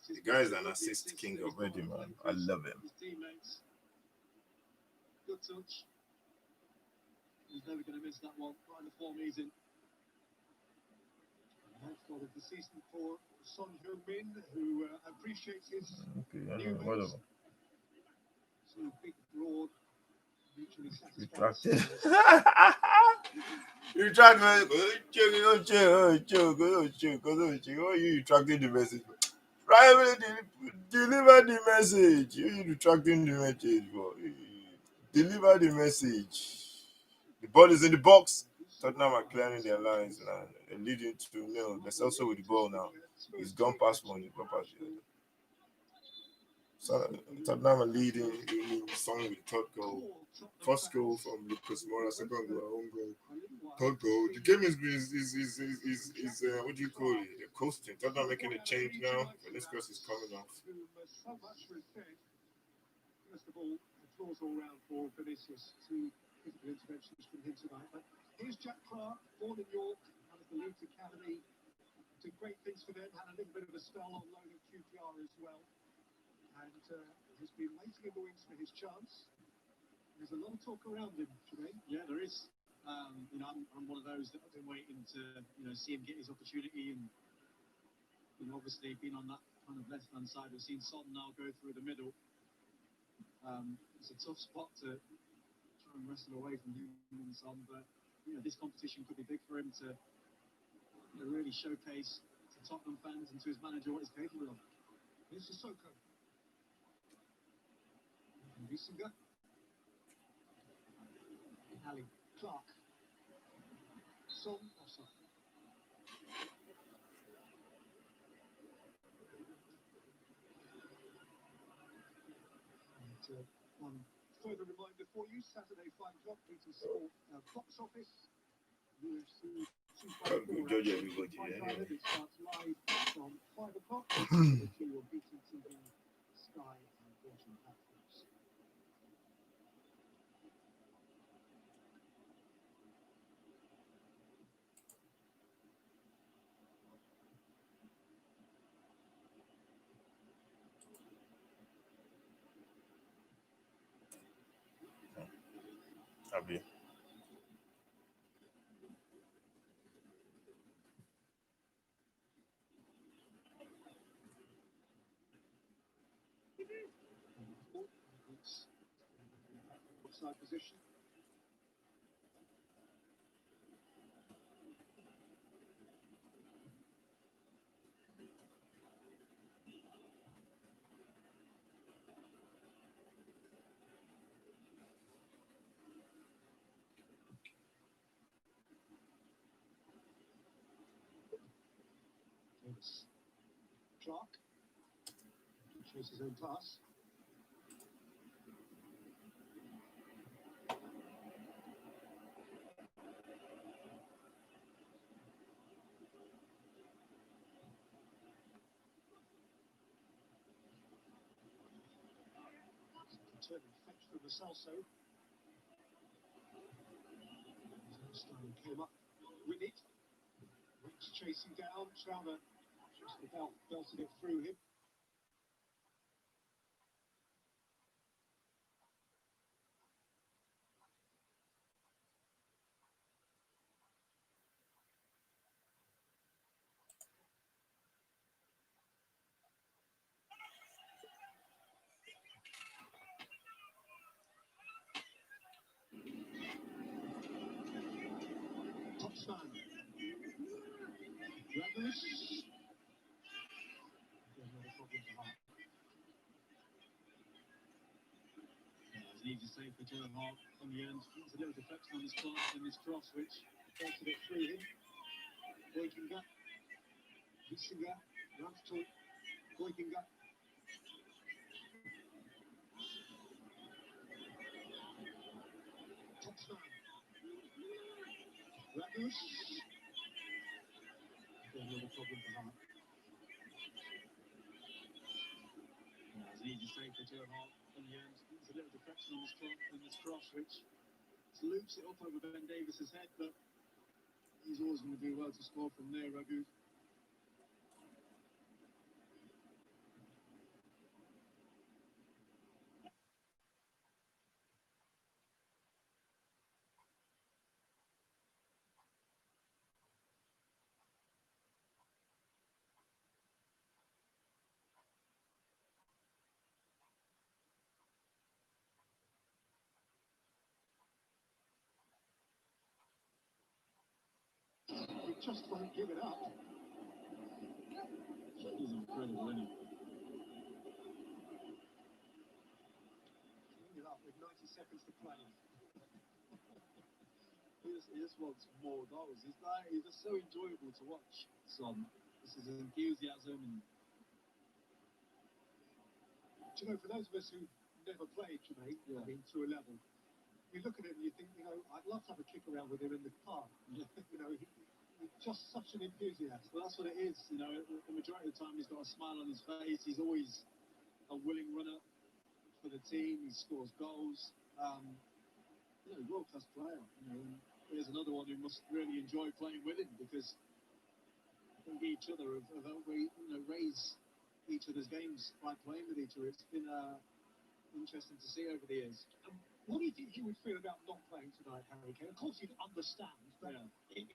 The guy is an assist king already, man. I love him. His teammates. Good touch. He's never going to miss that one. Right in the form he's in. That's goal of the season for Son Heung-min, who appreciates his Okay, new whatever. mate. So big, broad, mutually Retracted. satisfied. Retracted. Why are you retracting the message? Deliver the message. You retracting the message, bro. Deliver the message. The ball is in the box. Tottenham are clearing their lines now. They're leading 2-0. There's also with the ball now. He's gone past one. He's gone past the other. Tottenham are leading song with third goal. First goal from Lucas Moura, second goal, own goal. Third goal. The game is what do you call it? They're coasting. Tottenham making a change now. Velasquez is coming off. So much was said. First of all, applause all round for Vinicius. Two physical interventions from him tonight. But here's Jack Clark, born in York, out of the Leeds Academy. Did great things for them. Had a little bit of a spell on loan at QPR as well. And has been waiting in the wings for his chance. There's a lot of talk around him, Jermaine. Yeah, there is. I'm one of those that have been waiting to, see him get his opportunity, and obviously being on that kind of left-hand side, we've seen Son now go through the middle. It's a tough spot to try and wrestle away from him and Son, but this competition could be big for him to really showcase to Tottenham fans and to his manager what he's capable of. Here's Sissoko. Bisinga. Ali Clark. Son offside. And one further reminder for you, Saturday 5 o'clock, Beatles Sport box office. UFC 254 it starts live from 5 o'clock to your BT TV, Sky and Virgin platforms. Abi. Offside position. It's Clark. Chase his own pass. Determined fetch from the Salso. Stein came up with it. Rich chasing down. Trauner just about belted it through him. Topsman. Ramos. Another problem for Hart. It's an easy save for Joe Hart on the end. It's a little deflection on his class and his cross, which Belted it through him. Goikinga. Bisinga. Ramstorp. Goikinga. Topsman. Ramos. Another problem for Hart. It's an easy save for Joe Hart on the end. It's a little deflection on his cross, which loops it up over Ben Davis's head, but he's always going to do well to score from there, Ragu. He just won't give it up. He's incredible, isn't he? Clean it up with 90 seconds to play. He just wants more goals. He's just so enjoyable to watch. Son, this is his enthusiasm and you know, for those of us who never played, Jermaine, I mean, to a level, you look at him and you think, you know, I'd love to have a kick around with him in the park. You know, he's just such an enthusiast. Well, that's what it is. You know, the majority of the time he's got a smile on his face. He's always a willing runner for the team. He scores goals. You know, world-class player. You know, and there's another one who must really enjoy playing with him because I think each other have raised each other's games by playing with each other. It's been interesting to see over the years. What do you think he would feel about not playing tonight, Harry Kane? Of course, he'd understand, but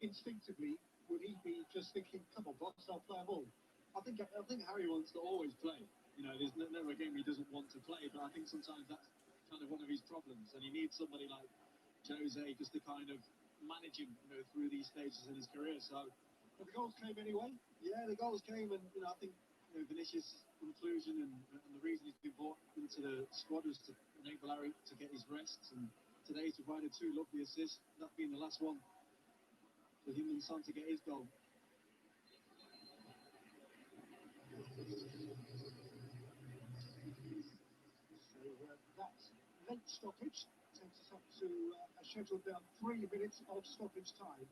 instinctively, would he be just thinking, "Come on, boss, I'll play them all"? I think Harry wants to always play. You know, there's never a game he doesn't want to play, but I think sometimes that's kind of one of his problems, and he needs somebody like Jose just to kind of manage him, you know, through these stages in his career. So, but the goals came anyway. Yeah, the goals came, and you know, I think Vinicius' inclusion and the reason he's been brought into the squad was to enable Harry to get his rests, and today he's provided 2 lovely assists, that being the last one for him and Son to get his goal. So that late stoppage takes us up to a scheduled down 3 minutes of stoppage time.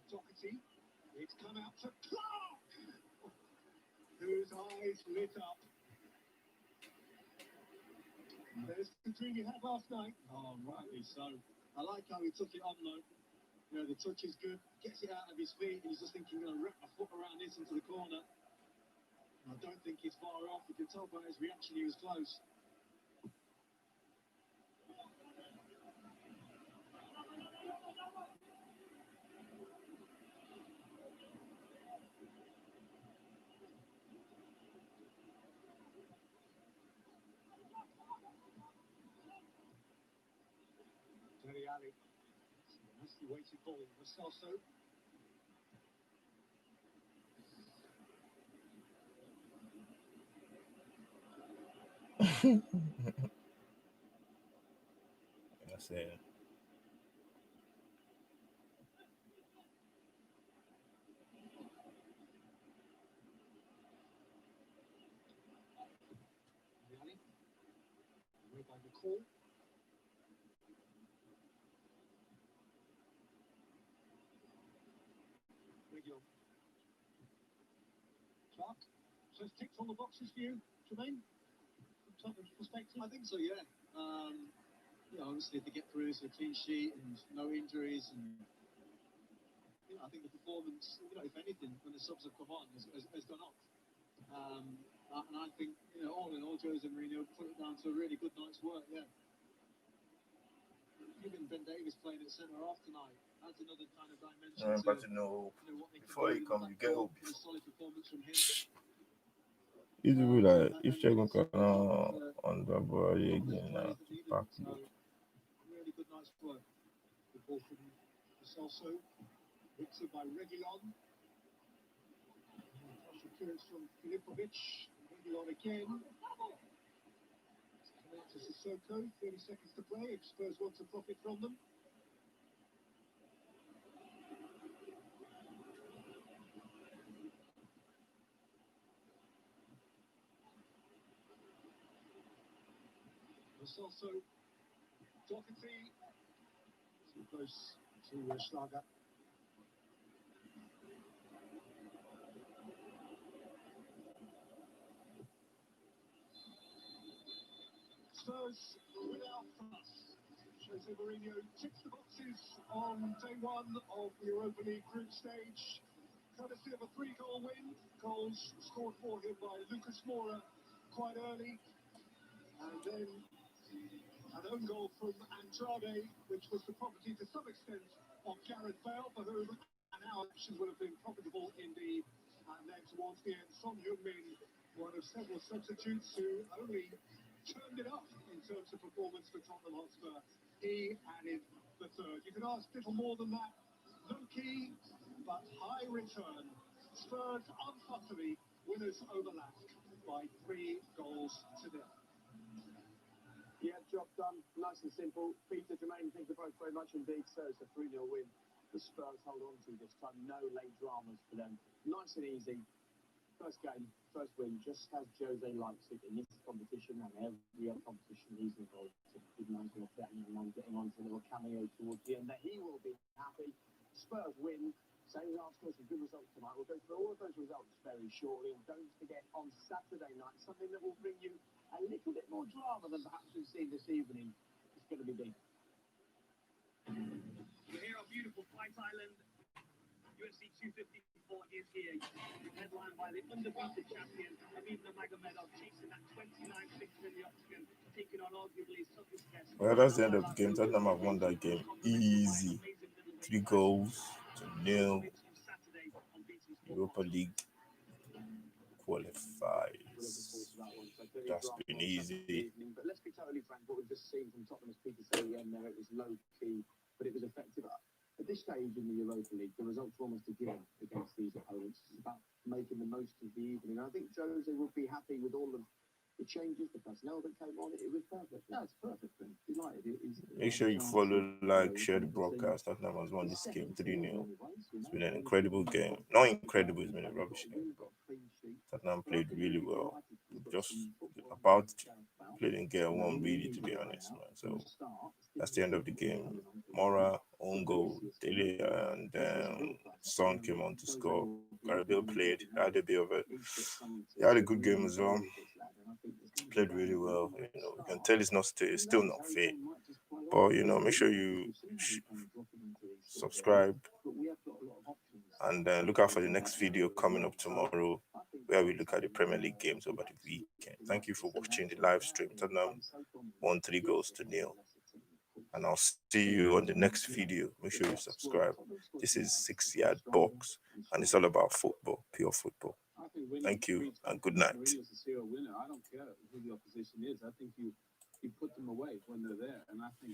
Doherty, it's come out to Clark, whose eyes lit up. There's the dream he had last night. Oh, rightly so. I like how he took it on though. You know, the touch is good, gets it out of his feet, and he's just thinking, I'm going to wrap my foot around this into the corner. And I don't think he's far off. You can tell by his reaction he was close. Dele Alli. Nicely weighted ball. Rosalso. That's it. Dele Alli. Away by McCall. Regulon. Clark. So it's ticked all the boxes for you, Jermaine? From Tottenham's perspective? I think so, yeah. You know, obviously to get through this with a clean sheet and no injuries, and you know, I think the performance, you know, if anything, when the subs have come on, has gone up. And I think, you know, all in all, Jose Mourinho put it down to a really good night's work, yeah. Even Ben Davies playing at centre half tonight adds another kind of dimension But to you know, what they can before do he in come, the you get back hope. four, and a solid performance from him. It's be like if And you're really going something to on the body couple of again players now that to needed back it. So, really good night's work. The ball from Rosalso. Whipped in by Regulon. Pressure clearance from Filipovic. Regulon again. Come out to Sissoko. 30 seconds to play. If Spurs want to profit from them. Rosalso. Doherty. Too close to Schlager. Spurs without fuss. Jose Mourinho ticks the boxes on day one of the Europa League group stage. Courtesy of a 3-goal win. Goals scored for him by Lucas Moura quite early. And then an own goal from Andrade, which was the property to some extent of Gareth Bale, for whom an hour action would have been profitable indeed. And then towards the end, Son Heung-min, one of several substitutes who only turned it up in terms of performance for Tottenham Hotspur. He added the third. You could ask little more than that. Low key, but high return. Spurs unfussily winners over Lask by 3 goals to 0. Yeah, job done. Nice and simple. Peter, Jermaine, thank you both very much indeed. So it's a 3-0 win. The Spurs hold on to this time. No late dramas for them. Nice and easy. First game, first win, just as Jose likes it in this competition and every other competition he's involved in. Good nice little getting on to a little cameo towards the end that he will be happy. Spurs win. Same as Arsenal, some good results tonight. We'll go through all of those results very shortly. And don't forget, on Saturday night, something that will bring you a little bit more drama than perhaps we've seen this evening. It's going to be big. We're here on beautiful White Island. UFC 254 is here, headlined by the undefeated champion, Habib Nurmagomedov, chasing that 29th victory in the octagon, taking on arguably his toughest test. Well, that's the end of the game. Tottenham have won that game easy. 3 goals to nil. Europa League qualifies. That's been easy. But let's be totally frank, what we've just seen from Tottenham, as Peter said again there, it was low-key, but it was effective. At this stage in the Europa League, the results are almost a given against these opponents. It's about making the most of the evening. I think Jose will be happy with all of the changes, the personnel that came on. It was perfect. No, it's perfect. Delighted. Make sure you follow, like, share the broadcast. Tottenham has won this game 3-0. It's been an incredible game. Not incredible, it's been a rubbish game. Tottenham played really well. Just about didn't get one really, to be honest, man. So that's the end of the game. Mora, own goal, Dele, and Son came on to score. Garabel played, had a bit of it. He had a good game as well. Played really well. You know, you can tell it's still not fit. But make sure you subscribe and look out for the next video coming up tomorrow, where we look at the Premier League games over the weekend. Thank you for watching the live stream. Tottenham won 3 goals to nil. And I'll see you on the next video. Make sure you subscribe. This is 6 Yard Box, and it's all about football, pure football. Thank you, and good night. I don't care who the opposition is. I think you put them away when they're there, and I think